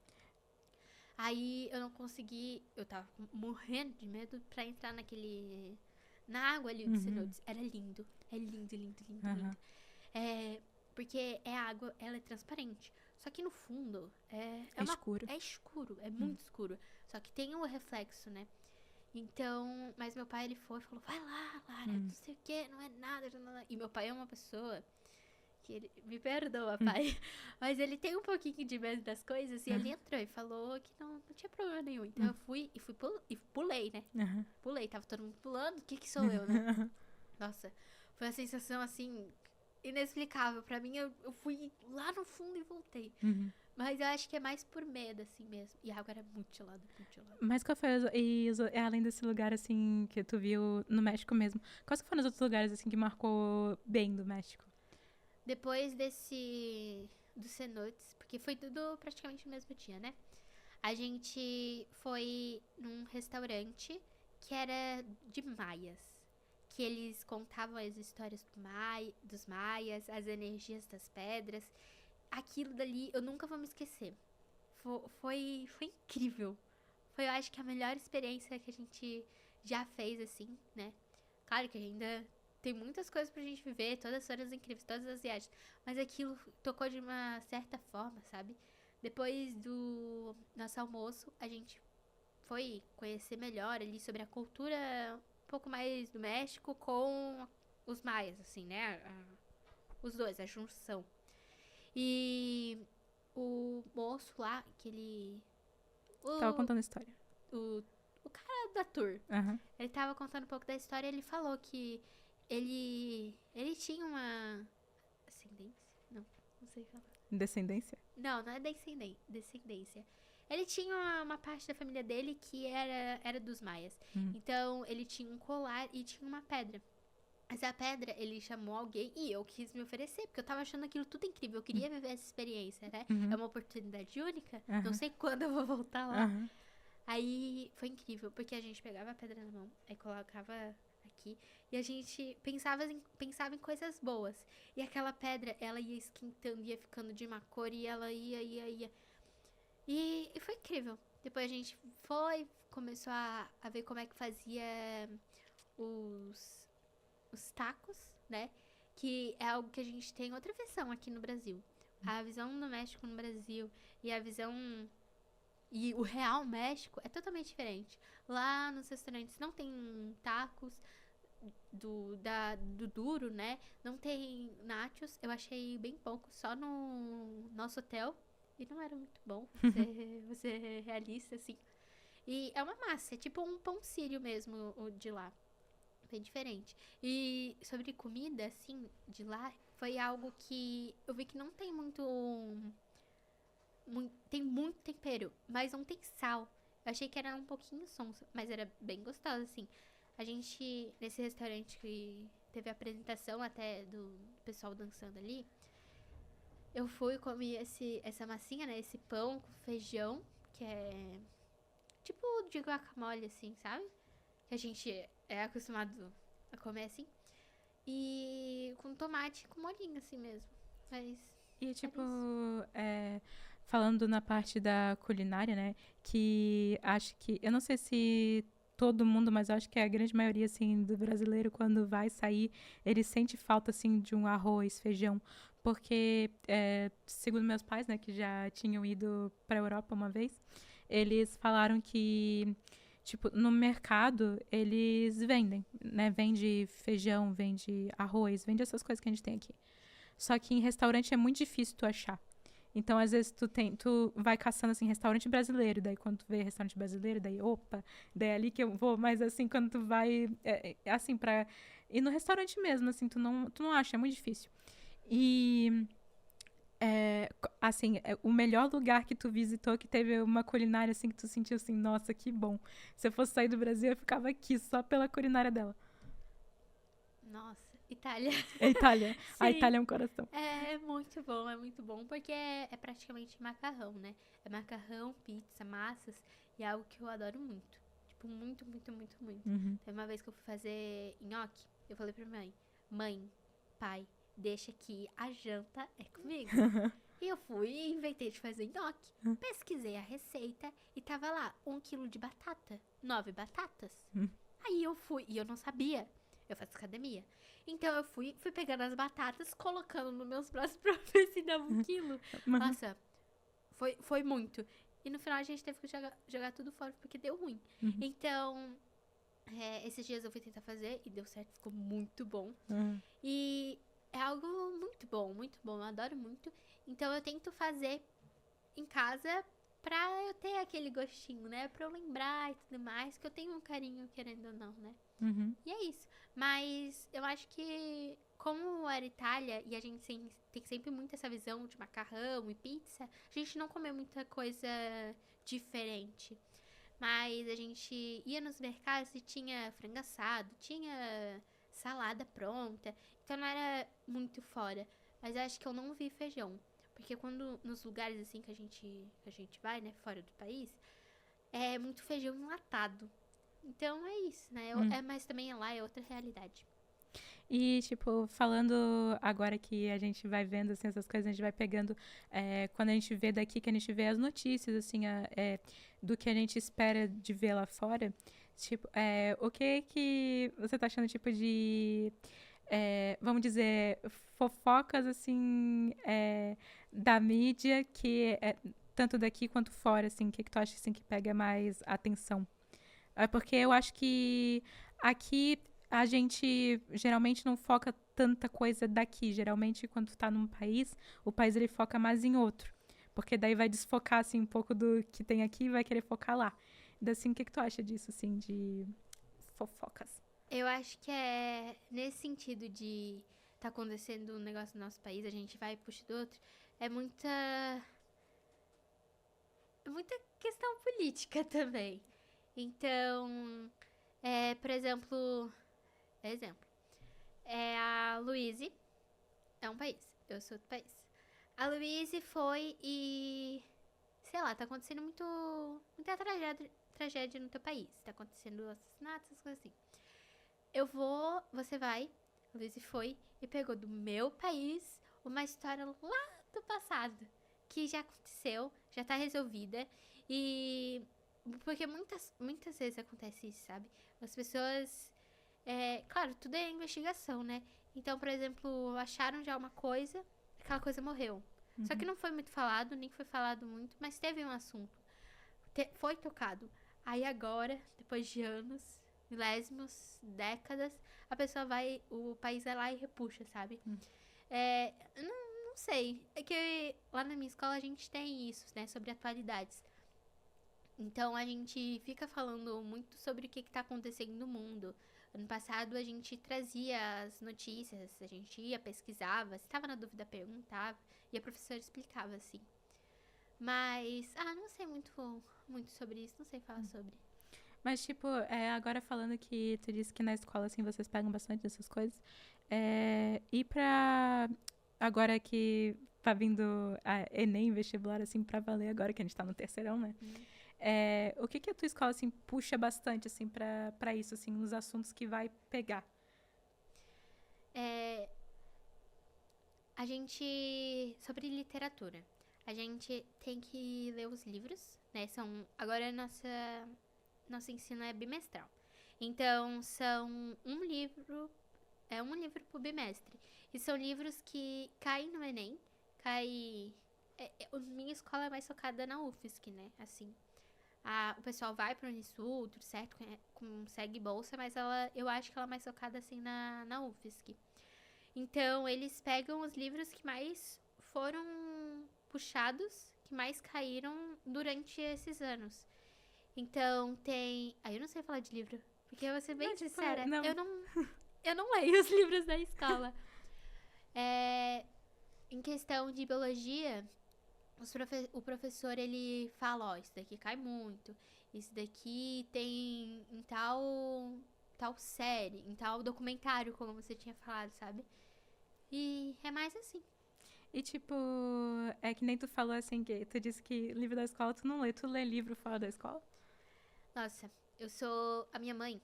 Aí eu não consegui, eu tava morrendo de medo pra entrar na água ali do cenotes. Era lindo, é lindo, lindo, lindo, Aham. lindo. Porque a água, ela é transparente. Só que no fundo Escuro. é escuro, é muito escuro. Só que tem um reflexo, né? Então, mas meu pai ele foi e falou: vai lá, Lara, não sei o que, não é nada, não, não. E meu pai é uma pessoa que ele me perdoa, pai. Mas ele tem um pouquinho de medo das coisas e ele entrou e falou que não tinha problema nenhum. Então eu fui e pulei, né? Aham. Pulei, tava todo mundo pulando, o que sou eu, né? Nossa, foi uma sensação assim inexplicável. Pra mim, eu fui lá no fundo e voltei. Uhum. Mas eu acho que é mais por medo, assim mesmo. E a água era muito gelada, muito gelada. Mas qual foi além desse lugar, assim, que tu viu no México mesmo, quais foram os outros lugares, assim, que marcou bem do México? Depois dos cenotes, porque foi tudo praticamente no mesmo dia, né? A gente foi num restaurante que era de maias. Que eles contavam as histórias dos maias, as energias das pedras. Aquilo dali eu nunca vou me esquecer. Foi incrível. Foi, eu acho que a melhor experiência que a gente já fez, assim, né? Claro que ainda tem muitas coisas pra gente viver, todas as histórias incríveis, todas as viagens. Mas aquilo tocou de uma certa forma, sabe? Depois do nosso almoço, a gente foi conhecer melhor ali sobre a cultura um pouco mais do México com os maias, assim, né? Os dois, a junção. E o moço lá, que ele. Tava O, contando a história. o, o cara da tour, Aham. ele tava contando um pouco da história e ele falou que ele tinha uma ascendência? Não sei falar. Descendência? Não é descendência. Ele tinha uma parte da família dele que era dos maias. Uhum. Então, ele tinha um colar e tinha uma pedra. Mas a pedra, ele chamou alguém e eu quis me oferecer, porque eu tava achando aquilo tudo incrível. Eu queria viver essa experiência, né? Uhum. É uma oportunidade única. Não Aham. sei quando eu vou voltar lá. Aham. Aí foi incrível, porque a gente pegava a pedra na mão, aí colocava aqui, e a gente pensava em coisas boas. E aquela pedra, ela ia esquentando, ia ficando de uma cor, e ela ia. E foi incrível. Depois a gente começou a ver como é que fazia os tacos, né? Que é algo que a gente tem outra visão aqui no Brasil. A visão do México no Brasil e a visão e o real México é totalmente diferente. Lá nos restaurantes não tem tacos do duro, né? Não tem nachos. Eu achei bem pouco, só no nosso hotel. E não era muito bom, vou ser realista, assim. E é uma massa, é tipo um pão sírio mesmo, o de lá. Bem diferente. E sobre comida, assim, de lá, foi algo que eu vi que não tem tem muito tempero, mas não tem sal. Eu achei que era um pouquinho sonso, mas era bem gostoso, assim. A gente, nesse restaurante que teve a apresentação até do pessoal dançando ali, eu fui e comi essa massinha, né? Esse pão com feijão, que é tipo de guacamole, assim, sabe? Que a gente é acostumado a comer assim. E com tomate com molhinho, assim mesmo. Mas E, tipo, isso. falando na parte da culinária, né? Que acho que. Eu não sei se todo mundo, mas eu acho que a grande maioria, assim, do brasileiro, quando vai sair, ele sente falta, assim, de um arroz, feijão. Porque, segundo meus pais, né, que já tinham ido pra Europa uma vez, eles falaram que. Tipo, no mercado, eles vendem, né? Vende feijão, vende arroz, vende essas coisas que a gente tem aqui. Só que em restaurante é muito difícil tu achar. Então, às vezes, tu vai caçando, assim, restaurante brasileiro. Daí, quando tu vê restaurante brasileiro, daí, opa, daí é ali que eu vou. Mas, assim, quando tu vai, assim, pra ir no restaurante mesmo, assim, tu não acha, é muito difícil. E, assim, o melhor lugar que tu visitou, que teve uma culinária, assim, que tu sentiu, assim, nossa, que bom. Se eu fosse sair do Brasil, eu ficava aqui só pela culinária dela. Nossa, Itália. É a Itália. A Sim. Itália é um coração. É muito bom, porque é praticamente macarrão, né? É macarrão, pizza, massas, e é algo que eu adoro muito. Tipo, muito, muito, muito, muito. Uhum. Tem uma vez que eu fui fazer nhoque, eu falei pra minha mãe, pai, deixa que a janta é comigo. E eu fui e inventei de fazer nhoque. Pesquisei a receita e tava lá, 1 quilo de batata, 9 batatas. Aí eu fui, e eu não sabia, eu faço academia. Então eu fui pegando as batatas, colocando nos meus braços pra ver se dava 1 quilo. Nossa, foi muito. E no final a gente teve que jogar tudo fora porque deu ruim. Uhum. Então, esses dias eu fui tentar fazer e deu certo, ficou muito bom. Uhum. E é algo muito bom, eu adoro muito. Então eu tento fazer em casa pra eu ter aquele gostinho, né? Pra eu lembrar e tudo mais, que eu tenho um carinho, querendo ou não, né? Uhum. E é isso. Mas eu acho que, como era Itália e a gente tem sempre muito essa visão de macarrão e pizza, a gente não comeu muita coisa diferente. Mas a gente ia nos mercados e tinha frango assado, tinha salada pronta. Então não era muito fora. Mas eu acho que eu não vi feijão. Porque quando nos lugares assim que a gente vai, né, fora do país, é muito feijão enlatado. Então é isso, né? Mas também lá é outra realidade. E, tipo, falando agora que a gente vai vendo, assim, essas coisas, a gente vai pegando, quando a gente vê daqui, que a gente vê as notícias, assim, do que a gente espera de ver lá fora, tipo, o que você tá achando, tipo, de, vamos dizer, fofocas, assim, da mídia que tanto daqui quanto fora, assim? O que tu acha, assim, que pega mais atenção? É porque eu acho que aqui a gente geralmente não foca tanta coisa daqui. Geralmente, quando tu tá num país, o país ele foca mais em outro. Porque daí vai desfocar, assim, um pouco do que tem aqui e vai querer focar lá. Então, assim, o que tu acha disso, assim, de fofocas? Eu acho que é nesse sentido de tá acontecendo um negócio no nosso país, a gente vai e puxa do outro. É muita questão política também. Então, por exemplo, a Louise é um país, eu sou outro país. A Louise foi e, sei lá, tá acontecendo muita tragédia no teu país. Tá acontecendo assassinatos, essas coisas assim. Você vai, a Louise foi e pegou do meu país uma história lá do passado, que já aconteceu, já tá resolvida. E porque muitas vezes acontece isso, sabe? As pessoas. Claro, tudo é investigação, né? Então, por exemplo, acharam já uma coisa, aquela coisa morreu. Só que não foi muito falado, nem foi falado muito, mas teve um assunto. Foi tocado. Aí agora, depois de anos, milésimos, décadas, o país vai lá e repuxa, sabe? Não sei. É que lá na minha escola a gente tem isso, né? Sobre atualidades. Então a gente fica falando muito sobre o que está acontecendo no mundo. Ano passado a gente trazia as notícias, a gente ia, pesquisava, se estava na dúvida, perguntava, e a professora explicava assim. Mas, não sei muito sobre isso, não sei falar sobre. Mas, tipo, agora falando que tu disse que na escola, assim, vocês pegam bastante dessas coisas. E pra... Agora que tá vindo a Enem, vestibular, assim, pra valer agora, que a gente tá no terceirão, né? O que a tua escola, assim, puxa bastante, assim, pra isso, assim, nos assuntos que vai pegar? A gente, sobre literatura, a gente tem que ler os livros, né? Agora nosso ensino é bimestral. Então, são um livro por bimestre. E são livros que caem no Enem, minha escola é mais focada na UFSC, né? Assim, o pessoal vai para o Unisul, tudo certo, consegue bolsa, mas eu acho que ela é mais focada assim na UFSC. Então, eles pegam os livros que mais foram puxados, que mais caíram durante esses anos. Então, tem... eu não sei falar de livro, porque eu vou ser bem sincera. Não. Eu não leio os livros da escola. Em questão de biologia, o professor, ele fala, isso daqui cai muito, isso daqui tem em tal série, em tal documentário, como você tinha falado, sabe? E é mais assim. E, tipo, é que nem tu falou, assim, que tu disse que livro da escola tu não lê. Tu lê livro fora da escola? Nossa, eu sou a minha mãe.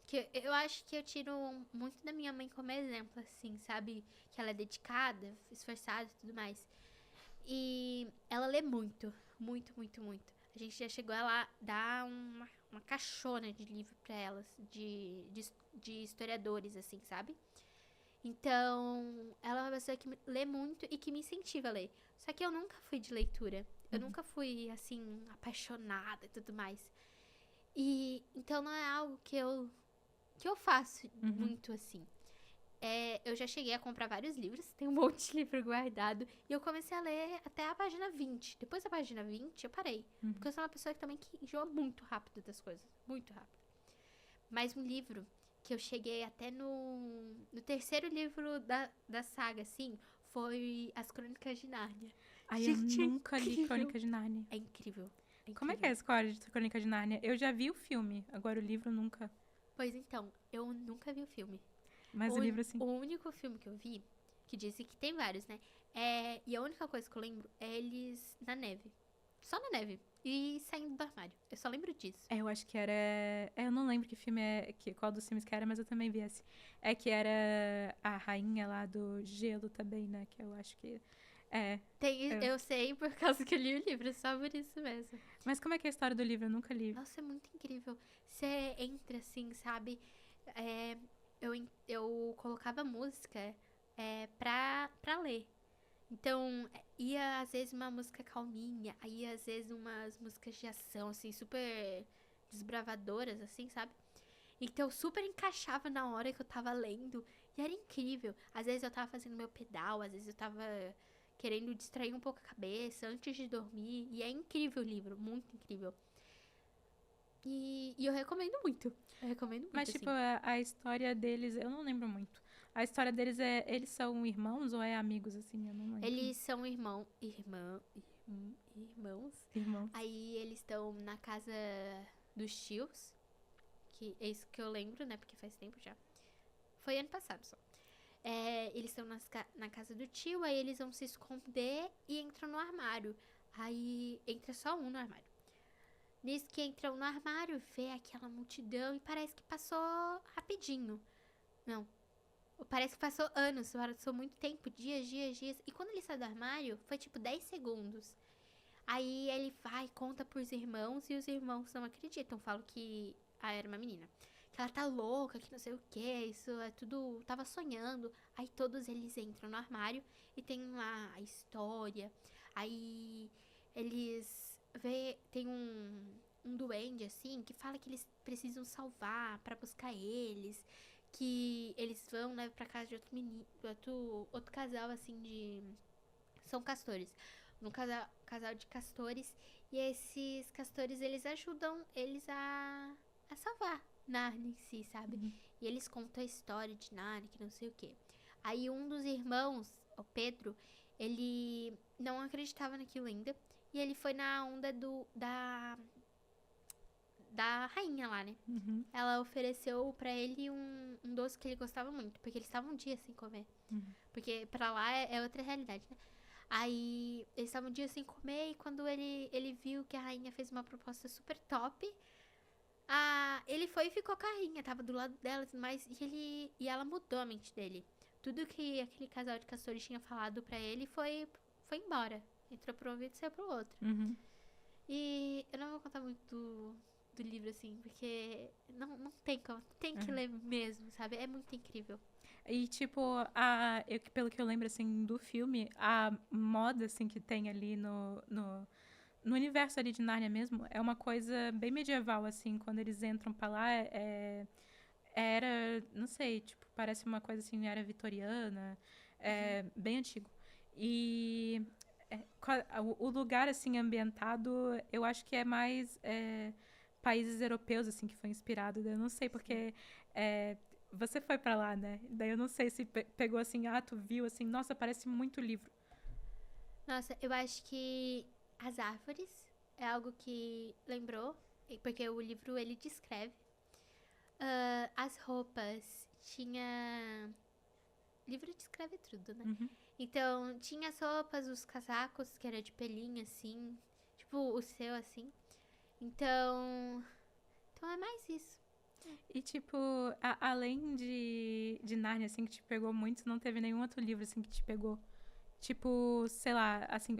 Que eu acho que eu tiro muito da minha mãe como exemplo, assim, sabe? Que ela é dedicada, esforçada e tudo mais. E ela lê muito, muito, muito, muito. A gente já chegou a lá dar uma caixona de livro pra elas, de historiadores, assim, sabe? Então, ela é uma pessoa que lê muito e que me incentiva a ler. Só que eu nunca fui de leitura. Eu nunca fui, assim, apaixonada e tudo mais. E então não é algo que eu faço muito assim. Eu já cheguei a comprar vários livros, tem um monte de livro guardado, e eu comecei a ler até a página 20. Depois da página 20, eu parei. Porque eu sou uma pessoa que também enjoa muito rápido das coisas. Muito rápido. Mas um livro que eu cheguei até no terceiro livro da saga, assim, foi As Crônicas de Nárnia. Ai, eu nunca li Crônicas de Nárnia. É incrível. Como é que é a história de Crônicas de Nárnia? Eu já vi o filme, agora o livro nunca. Pois então, eu nunca vi o filme. Mas o livro, sim. O único filme que eu vi, que dizem que tem vários, né? E a única coisa que eu lembro é eles na neve. Só na neve. E saindo do armário. Eu só lembro disso. Eu acho que era... eu não lembro que filme qual dos filmes que era, mas eu também vi esse. É que era a rainha lá do gelo também, né? Que eu acho que... Eu sei por causa que eu li o livro, só por isso mesmo. Mas como é que é a história do livro? Eu nunca li. Nossa, é muito incrível. Você entra assim, sabe? Eu colocava música pra ler. Então, ia às vezes uma música calminha, aí às vezes umas músicas de ação, assim, super desbravadoras, assim, sabe? Então, super encaixava na hora que eu tava lendo. E era incrível. Às vezes eu tava fazendo meu pedal, às vezes eu tava querendo distrair um pouco a cabeça antes de dormir. E é incrível o livro, muito incrível. E eu recomendo muito. Eu recomendo muito, Mas, tipo, assim. a história deles, eu não lembro muito. A história deles é, eles são irmãos ou é amigos, assim? Eu não lembro. Eles são irmãos. Irmãos. Aí eles estão na casa dos tios. Que é isso que eu lembro, né? Porque faz tempo já. Foi ano passado só. Eles estão na casa do tio, aí eles vão se esconder e entram no armário. Aí entra só um no armário. Nisso que entram no armário, vê aquela multidão e parece que passou rapidinho. Não, parece que passou anos, passou muito tempo, dias, dias, dias. E quando ele sai do armário, foi tipo 10 segundos. Aí ele vai, conta pros irmãos e os irmãos não acreditam. Falam que era uma menina. Que ela tá louca, que não sei o que, isso é tudo. Tava sonhando. Aí todos eles entram no armário e tem lá a história. Aí eles vê. Tem um duende assim que fala que eles precisam salvar pra buscar eles. Que eles vão, né, pra casa de outro menino, outro casal assim de. São castores. Um casal de castores. E esses castores, eles ajudam eles a salvar Narnia em si, sabe? Uhum. E eles contam a história de Narnia, que não sei o quê. Aí um dos irmãos, o Pedro, ele não acreditava naquilo ainda. E ele foi na onda da rainha lá, né? Uhum. Ela ofereceu pra ele um doce que ele gostava muito, porque eles estavam um dia sem comer. Uhum. Porque pra lá é outra realidade, né? Aí eles estavam um dia sem comer e quando ele viu que a rainha fez uma proposta super top, ele foi e ficou com a rainha, tava do lado dela e tudo mais, e ela mudou a mente dele. Tudo que aquele casal de castores tinha falado pra ele foi embora. Entrou por um ouvido e saiu pro outro. Uhum. E eu não vou contar muito do livro, assim, porque não tem como. Tem que Uhum. ler mesmo, sabe? É muito incrível. E, tipo, pelo que eu lembro, assim, do filme, a moda, assim, que tem ali no universo ali de Nárnia mesmo, é uma coisa bem medieval, assim, quando eles entram pra lá, era, não sei, tipo, parece uma coisa assim, era vitoriana, bem antigo. E o lugar, assim, ambientado, eu acho que é mais países europeus, assim, que foi inspirado. Eu não sei, porque você foi pra lá, né? Daí eu não sei se pegou assim, tu viu, assim, nossa, parece muito livro. Nossa, eu acho que as árvores é algo que lembrou, porque o livro ele descreve. As roupas tinha. O livro descreve tudo, né? Uhum. Então, tinha as roupas, os casacos, que era de pelinho, assim. Tipo, o seu, assim. Então é mais isso. E, tipo, além de Narnia, assim, que te pegou muito, não teve nenhum outro livro, assim, que te pegou? Tipo, sei lá, assim,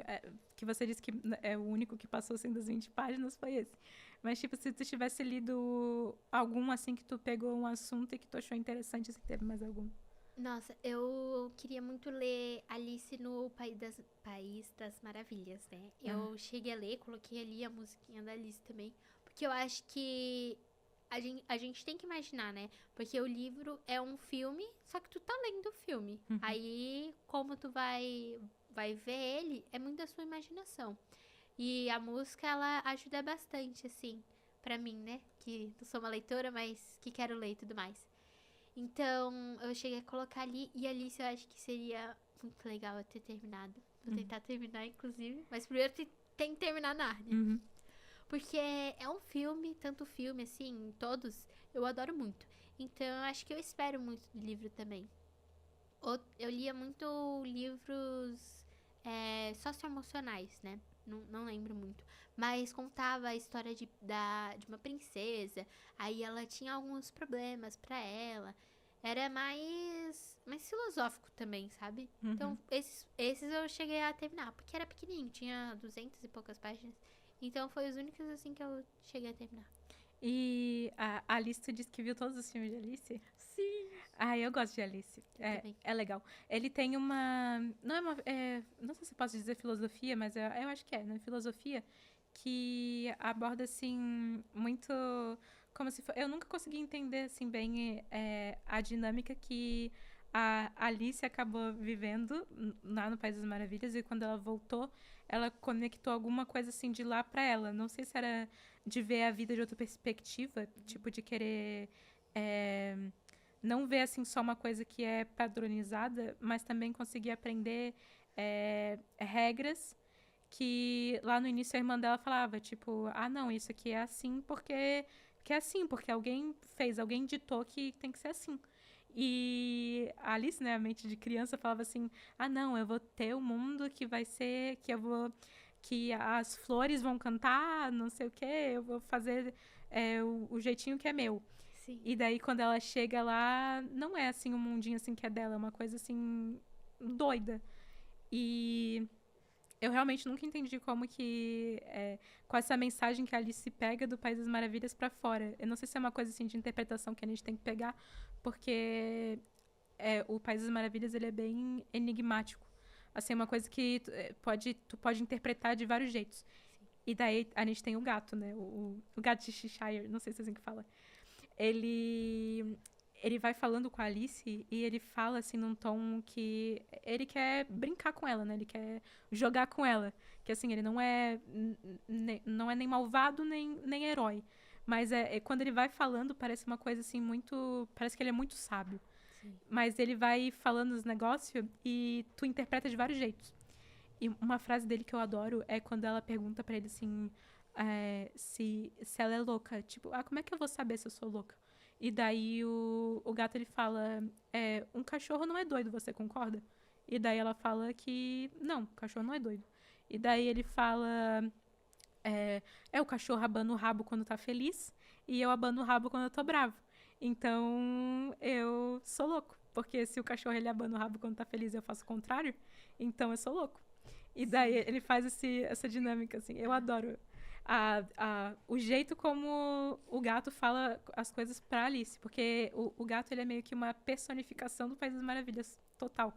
que você disse que é o único que passou, assim, das 20 páginas foi esse. Mas, tipo, se tu tivesse lido algum, assim, que tu pegou um assunto e que tu achou interessante, assim, teve mais algum? Nossa, eu queria muito ler Alice no País das Maravilhas, né? Ah. Eu cheguei a ler, coloquei ali a musiquinha da Alice também. Porque eu acho que a gente tem que imaginar, né? Porque o livro é um filme, só que tu tá lendo o filme. Uhum. Aí, como tu vai ver ele, é muito da sua imaginação. E a música, ela ajuda bastante, assim, pra mim, né? Que não sou uma leitora, mas que quero ler e tudo mais. Então, eu cheguei a colocar ali. E Alice eu acho que seria muito legal eu ter terminado. Vou tentar terminar, inclusive. Mas primeiro tem que terminar Narnia. Uhum. Porque é um filme, tanto filme assim, todos, eu adoro muito. Então, eu acho que eu espero muito do livro também. Eu lia muito livros socioemocionais, né? Não lembro muito. Mas contava a história de uma princesa. Aí ela tinha alguns problemas pra ela. Era mais filosófico também, sabe? Uhum. Então, esses eu cheguei a terminar. Porque era pequenininho, tinha 200 e poucas páginas. Então, foi os únicos, assim, que eu cheguei a terminar. E a Alice, tu disse que viu todos os filmes de Alice? Sim! Ah, eu gosto de Alice. Também. É legal. Ele tem uma. Não é uma. Não sei se eu posso dizer filosofia, mas eu acho que é, né? Filosofia que aborda, assim, muito. Como se for. Eu nunca consegui entender, assim, bem a dinâmica que a Alice acabou vivendo lá no País das Maravilhas e quando ela voltou, ela conectou alguma coisa, assim, de lá pra ela. Não sei se era de ver a vida de outra perspectiva, tipo, de querer. é, não ver assim só uma coisa que é padronizada, mas também conseguir aprender regras que lá no início a irmã dela falava, tipo, ah, não, isso aqui é assim porque é assim, porque alguém fez, alguém ditou que tem que ser assim. E a Alice, né, a mente de criança, falava assim, ah, não, eu vou ter um mundo que vai ser, que eu vou, que as flores vão cantar, não sei o quê, eu vou fazer o jeitinho que é meu. Sim. E daí, quando ela chega lá, não é assim um mundinho assim que é dela, é uma coisa assim doida. E eu realmente nunca entendi como que com essa mensagem que a Alice pega do País das Maravilhas pra fora. Eu não sei se é uma coisa assim de interpretação que a gente tem que pegar, porque o País das Maravilhas ele é bem enigmático. Assim, é uma coisa que tu pode interpretar de vários jeitos. E daí a gente tem o gato, né? O gato de Cheshire, não sei se é assim que fala. ele ele vai falando com a Alice e ele fala assim num tom que ele quer brincar com ela, né? Ele quer jogar com ela, que assim, ele não é nem malvado nem herói, mas quando ele vai falando parece uma coisa assim muito, parece que ele é muito sábio. Sim. Mas ele vai falando os negócios e tu interpreta de vários jeitos. E uma frase dele que eu adoro é quando ela pergunta pra ele assim, se ela é louca. Tipo, ah, como é que eu vou saber se eu sou louca? E daí o gato ele fala, um cachorro não é doido, você concorda? E daí ela fala que não, o cachorro não é doido. E daí ele fala, o cachorro abana o rabo quando tá feliz e eu abano o rabo quando eu tô bravo. Então eu sou louco, porque se o cachorro ele abana o rabo quando tá feliz e eu faço o contrário, então eu sou louco. E daí Sim. ele faz essa dinâmica, assim. Eu adoro o jeito como o gato fala as coisas pra Alice. Porque o gato, ele é meio que uma personificação do País das Maravilhas, total.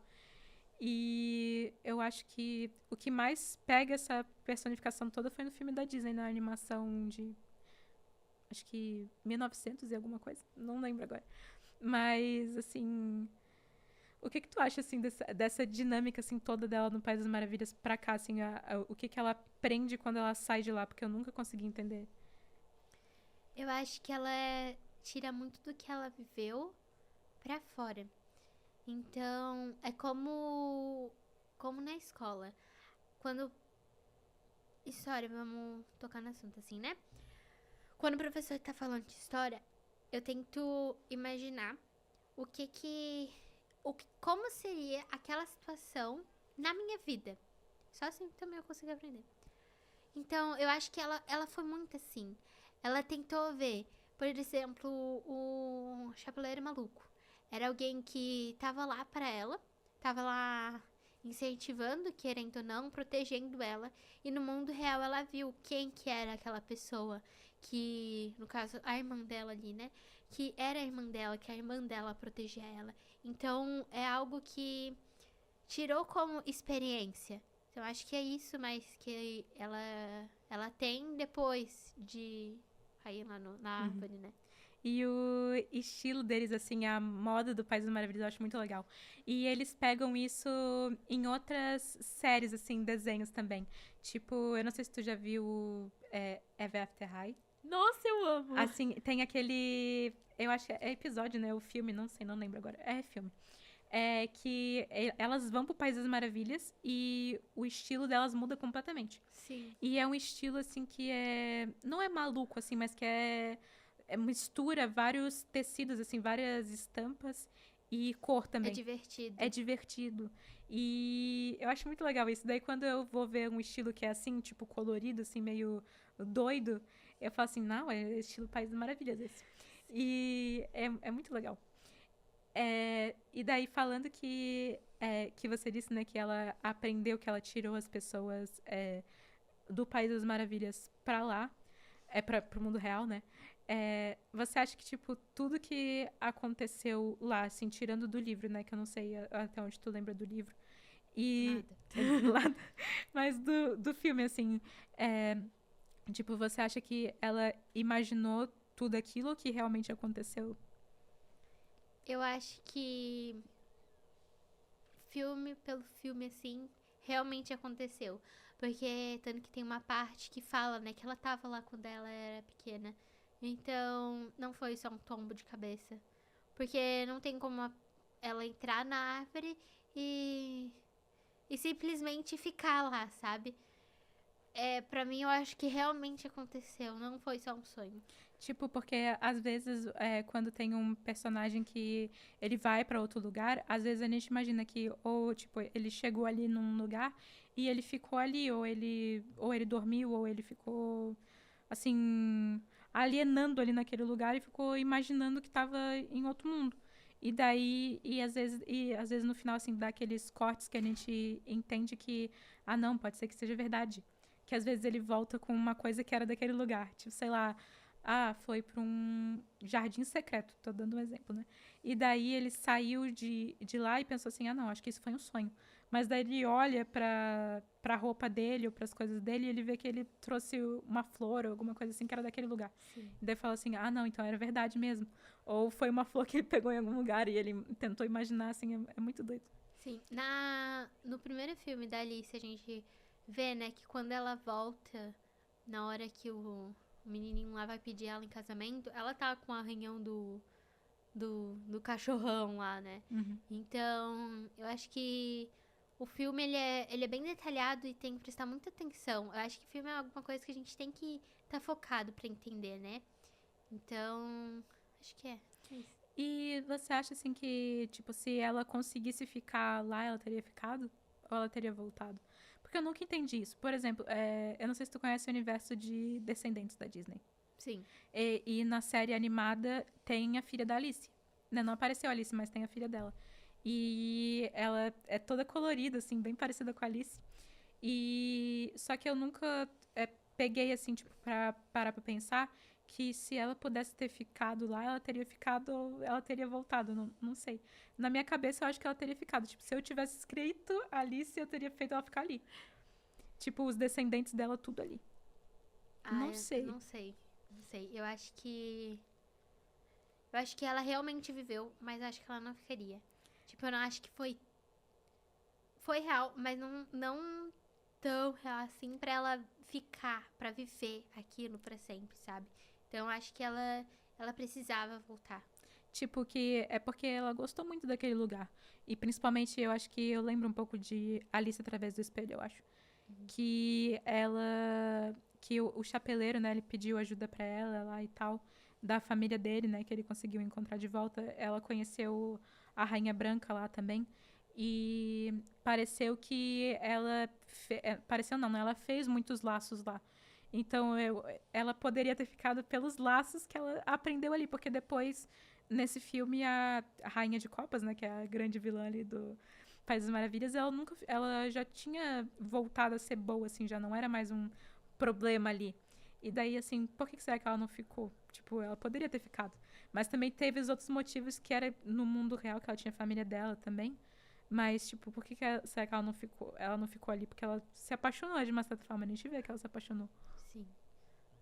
E eu acho que o que mais pega essa personificação toda foi no filme da Disney, na animação de, acho que 1900 e alguma coisa. Não lembro agora. Mas, assim, o que tu acha, assim, dessa dinâmica, assim, toda dela no País das Maravilhas pra cá, assim, o que ela aprende quando ela sai de lá? Porque eu nunca consegui entender. Eu acho que ela tira muito do que ela viveu pra fora. Então, é como na escola. Quando história, vamos tocar no assunto assim, né? Quando o professor tá falando de história, eu tento imaginar o como seria aquela situação na minha vida. Só assim também eu consigo aprender. Então, eu acho que ela foi muito assim. Ela tentou ver, por exemplo, o Chapeleiro Maluco. Era alguém que tava lá pra ela, tava lá incentivando, querendo ou não, protegendo ela. E no mundo real ela viu quem que era aquela pessoa que, no caso, a irmã dela ali, né? Que era a irmã dela, que a irmã dela protegia ela. Então, é algo que tirou como experiência. Então, acho que é isso, mas que ela tem depois de cair lá na Uhum. árvore, né? E o estilo deles, assim, a moda do País das Maravilhas, eu acho muito legal. E eles pegam isso em outras séries, assim, desenhos também. Tipo, eu não sei se tu já viu Ever After High. Nossa, eu amo! Assim, tem aquele. Eu acho que é episódio, né? O filme, não sei, não lembro agora. É filme. Que elas vão pro País das Maravilhas e o estilo delas muda completamente. Sim. E é um estilo, assim, que não é maluco, assim, mas que mistura vários tecidos, assim, várias estampas e cor É também. divertido. É divertido. E eu acho muito legal isso. Daí, quando eu vou ver um estilo que é assim, tipo, colorido, assim, meio doido, eu falo assim, não, é estilo País das Maravilhas esse. E é muito legal. E daí, falando que você disse, né, que ela aprendeu, que ela tirou as pessoas do País das Maravilhas pra lá, pro mundo real, né? Você acha que, tipo, tudo que aconteceu lá, assim, tirando do livro, né? Que eu não sei até onde tu lembra do livro. E. Nada. lá, mas do filme, assim. é, tipo, você acha que ela imaginou tudo aquilo que realmente aconteceu? Eu acho que filme pelo filme, assim, realmente aconteceu. Porque tanto que tem uma parte que fala, né, que ela tava lá quando ela era pequena. Então, não foi só um tombo de cabeça. Porque não tem como ela entrar na árvore e, e simplesmente ficar lá, sabe? Pra mim, eu acho que realmente aconteceu, não foi só um sonho. Tipo, porque às vezes, quando tem um personagem que ele vai pra outro lugar, às vezes a gente imagina que, ou, tipo, ele chegou ali num lugar e ele ficou ali, ou ele dormiu, ou ele ficou, assim, alienando ali naquele lugar e ficou imaginando que tava em outro mundo. E às vezes no final, assim, dá aqueles cortes que a gente entende que, ah, não, pode ser que seja verdade. Que às vezes ele volta com uma coisa que era daquele lugar. Tipo, sei lá, foi para um jardim secreto, tô dando um exemplo, né? E daí ele saiu de lá e pensou assim: ah, não, acho que isso foi um sonho. Mas daí ele olha pra roupa dele ou pras coisas dele e ele vê que ele trouxe uma flor ou alguma coisa assim que era daquele lugar. Sim. E daí fala assim: ah, não, então era verdade mesmo. Ou foi uma flor que ele pegou em algum lugar e ele tentou imaginar, assim, é muito doido. Sim. No primeiro filme da Alice, a gente vê, né, que quando ela volta, na hora que o menininho lá vai pedir ela em casamento, ela tá com o arranhão do cachorrão lá, né? Uhum. Então, eu acho que o filme, ele é bem detalhado e tem que prestar muita atenção. Eu acho que o filme é alguma coisa que a gente tem que estar focado pra entender, né? Então, acho que é. É isso. E você acha assim que, tipo, se ela conseguisse ficar lá, ela teria ficado? Ou ela teria voltado? Porque eu nunca entendi isso. Por exemplo, eu não sei se tu conhece o universo de Descendentes da Disney. Sim. E na série animada tem a filha da Alice. Né, não apareceu a Alice, mas tem a filha dela. E ela é toda colorida, assim, bem parecida com a Alice. E só que eu nunca peguei assim, tipo, pra parar pra pensar que se ela pudesse ter ficado lá, ela teria ficado ou ela teria voltado, não sei. Na minha cabeça eu acho que ela teria ficado. Tipo, se eu tivesse escrito Alice, eu teria feito ela ficar ali. Tipo, os descendentes dela, tudo ali. Ah, Não eu sei. não sei. Não sei. Eu acho que. Eu acho que ela realmente viveu, mas eu acho que ela não ficaria. Tipo, eu não acho que foi real, mas não tão real assim pra ela ficar, pra viver aquilo pra sempre, sabe? Então eu acho que ela precisava voltar. Tipo, que é porque ela gostou muito daquele lugar. E principalmente eu acho que eu lembro um pouco de Alice através do espelho, eu acho. Que ela. Que o chapeleiro, né, ele pediu ajuda pra ela lá e tal. Da família dele, né, que ele conseguiu encontrar de volta. Ela conheceu a Rainha Branca lá também. E pareceu que ela. Pareceu não, né? Ela fez muitos laços lá. Então ela poderia ter ficado pelos laços que ela aprendeu ali, porque depois, nesse filme, a Rainha de Copas, né, que é a grande vilã ali do País das Maravilhas, ela já tinha voltado a ser boa, assim, já não era mais um problema ali. E daí, assim, por que será que ela não ficou? Tipo, ela poderia ter ficado. Mas também teve os outros motivos que era no mundo real, que ela tinha a família dela também. Mas, tipo, por que será que ela não ficou? Ela não ficou ali porque ela se apaixonou de uma certa forma. A gente vê que ela se apaixonou. Sim.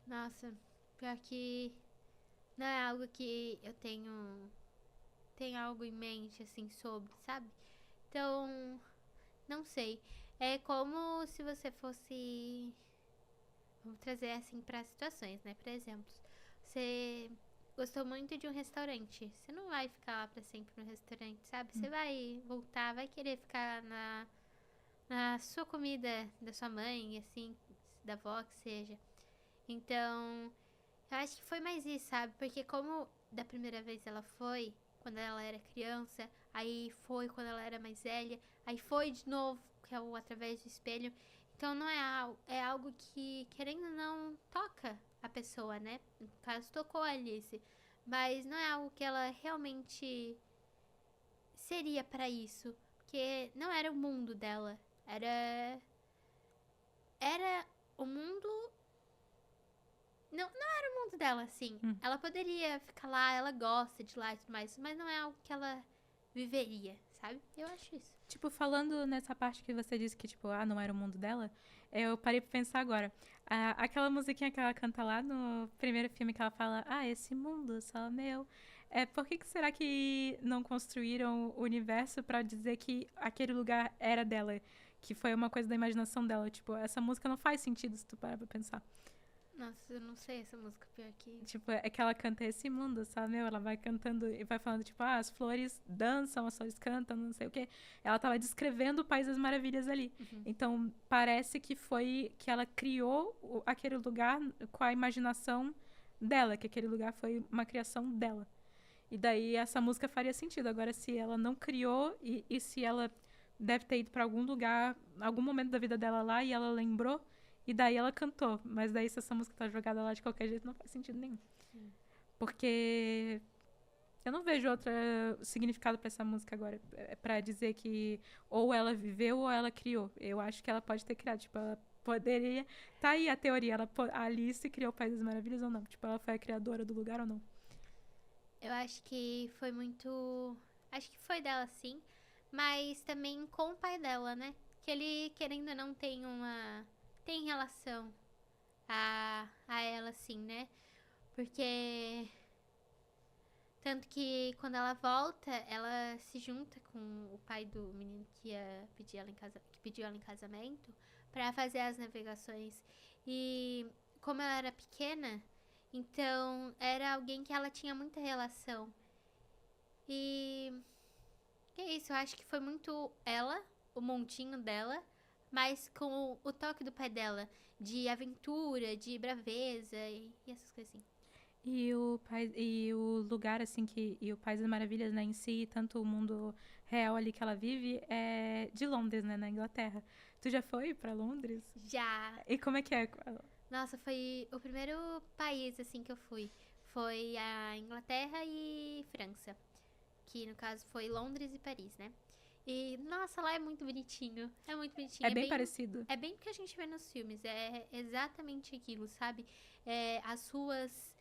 Nossa, pior que não é algo que eu tenho algo em mente assim sobre, sabe? Então, não sei. É como se você fosse, vamos trazer assim para situações, né? Por exemplo, você gostou muito de um restaurante, você não vai ficar lá para sempre no restaurante, sabe? Você vai voltar, vai querer ficar na sua comida da sua mãe, assim, da avó que seja. Então, eu acho que foi mais isso, sabe? Porque como da primeira vez ela foi, quando ela era criança, aí foi quando ela era mais velha, aí foi de novo, que é o através do espelho. Então não é algo que, querendo ou não, toca a pessoa, né? No caso, tocou a Alice. Mas não é algo que ela realmente seria pra isso. Porque não era o mundo dela. Era o mundo Não era o mundo dela, assim. Hum. Ela poderia ficar lá, ela gosta de lá e tudo mais, mas não é algo que ela viveria, sabe? Eu acho isso. Tipo, falando nessa parte que você disse que, tipo, não era o mundo dela, eu parei pra pensar agora. Aquela musiquinha que ela canta lá no primeiro filme que ela fala, esse mundo só meu. Por que será que não construíram o universo pra dizer que aquele lugar era dela? Que foi uma coisa da imaginação dela. Tipo, essa música não faz sentido se tu parar pra pensar. Nossa, eu não sei essa música pior que... Tipo, é que ela canta esse mundo, sabe? Ela vai cantando e vai falando, tipo, as flores dançam, as flores cantam, não sei o quê. Ela tava descrevendo o País das Maravilhas ali. Uhum. Então, parece que foi que ela criou aquele lugar com a imaginação dela, que aquele lugar foi uma criação dela. E daí essa música faria sentido. Agora, se ela não criou e se ela deve ter ido pra algum lugar, algum momento da vida dela lá e ela lembrou, e daí ela cantou. Mas daí se essa música tá jogada lá de qualquer jeito, não faz sentido nenhum. Sim. Porque eu não vejo outro significado pra essa música agora. Pra dizer que ou ela viveu ou ela criou. Eu acho que ela pode ter criado. Tipo, ela poderia... Tá aí a teoria. A Alice criou o País das Maravilhas ou não? Tipo, ela foi a criadora do lugar ou não? Eu acho que foi muito... Acho que foi dela, sim. Mas também com o pai dela, né? Que ele, querendo ou não, tem uma... Tem relação a ela, sim, né? Porque... Tanto que quando ela volta, ela se junta com o pai do menino que ia pedir ela que pediu ela em casamento pra fazer as navegações. E como ela era pequena, então era alguém que ela tinha muita relação. E que é isso, eu acho que foi muito ela, o montinho dela, mas com o toque do pai dela, de aventura, de braveza e essas coisas assim. E o lugar, assim, e o País das Maravilhas, né, em si, tanto o mundo real ali que ela vive, é de Londres, né, na Inglaterra. Tu já foi pra Londres? Já. E como é que é? Nossa, foi o primeiro país assim que eu fui. Foi a Inglaterra e França. Que no caso foi Londres e Paris, né? E nossa, lá é muito bonitinho. É muito bonitinho. É bem parecido. É bem o que a gente vê nos filmes. É exatamente aquilo, sabe? É, as ruas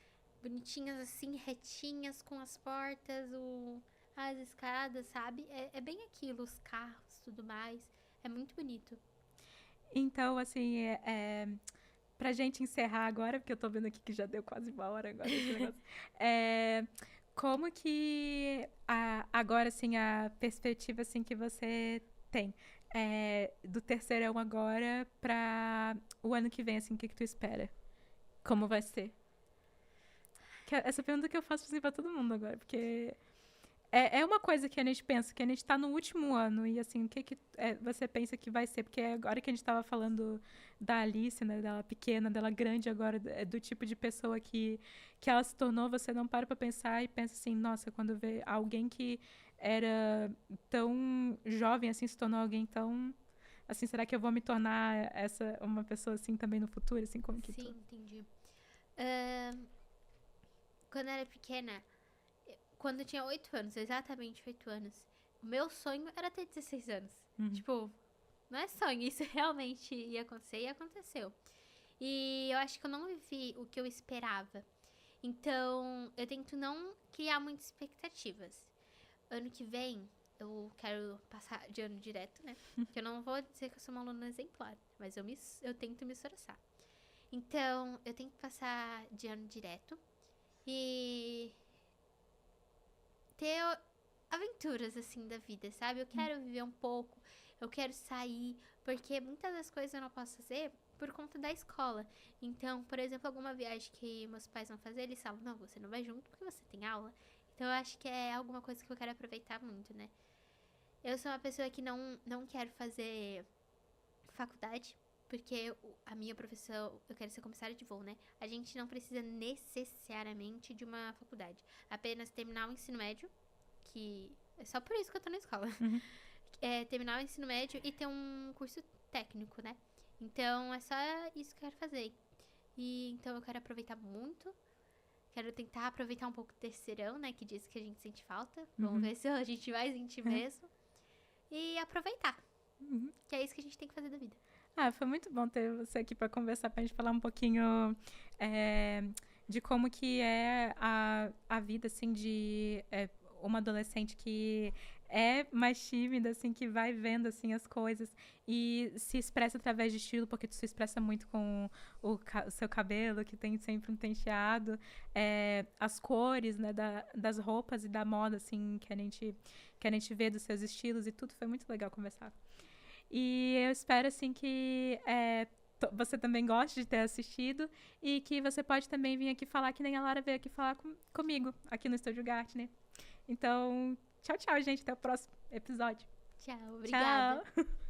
bonitinhas assim, retinhas, com as portas, as escadas, sabe? É bem aquilo, os carros, tudo mais. É muito bonito. Então, assim, pra gente encerrar agora, porque eu tô vendo aqui que já deu quase uma hora agora esse negócio. Como que agora, assim, a perspectiva assim, que você tem do terceirão agora pra o ano que vem, assim, o que tu espera? Como vai ser? Essa pergunta que eu faço assim, pra todo mundo agora, porque é uma coisa que a gente pensa, que a gente tá no último ano, e assim, o que você pensa que vai ser? Porque agora que a gente tava falando da Alice, né, dela pequena, dela grande agora, do tipo de pessoa que ela se tornou, você não para pra pensar e pensa assim, nossa, quando vê alguém que era tão jovem, assim, se tornou alguém tão... Assim, será que eu vou me tornar uma pessoa assim também no futuro? Assim, como que Sim, entendi. Quando eu era pequena, quando eu tinha 8 anos, exatamente 8 anos, o meu sonho era ter 16 anos. Uhum. Tipo, não é sonho, isso realmente ia acontecer e aconteceu. E eu acho que eu não vivi o que eu esperava. Então, eu tento não criar muitas expectativas. Ano que vem, eu quero passar de ano direto, né? Porque eu não vou dizer que eu sou uma aluna exemplar, mas eu tento me esforçar. Então, eu tenho que passar de ano direto e ter aventuras assim da vida, sabe? Eu quero viver um pouco, eu quero sair, porque muitas das coisas eu não posso fazer por conta da escola. Então, por exemplo, alguma viagem que meus pais vão fazer, eles falam: "Não, você não vai junto porque você tem aula". Então, eu acho que é alguma coisa que eu quero aproveitar muito, né? Eu sou uma pessoa que não quero fazer faculdade, porque a minha profissão, eu quero ser comissária de voo, né? A gente não precisa necessariamente de uma faculdade. Apenas terminar o ensino médio, que é só por isso que eu tô na escola. Uhum. Terminar o ensino médio e ter um curso técnico, né? Então, é só isso que eu quero fazer. E então eu quero aproveitar muito. Quero tentar aproveitar um pouco o terceirão, né? Que diz que a gente sente falta. Vamos ver se a gente vai sentir mesmo. E aproveitar. Uhum. Que é isso que a gente tem que fazer da vida. Ah, foi muito bom ter você aqui para conversar, para a gente falar um pouquinho é, de como que é a vida, assim, de uma adolescente que é mais tímida, assim, que vai vendo, assim, as coisas e se expressa através de estilo, porque tu se expressa muito com o seu cabelo, que tem sempre um penteado, as cores, né, das roupas e da moda, assim, que a gente vê dos seus estilos e tudo. Foi muito legal conversar. E eu espero, assim, que você também goste de ter assistido e que você pode também vir aqui falar, que nem a Lara veio aqui falar comigo, aqui no Estúdio Gartner. Então, tchau, tchau, gente. Até o próximo episódio. Tchau, obrigada. Tchau!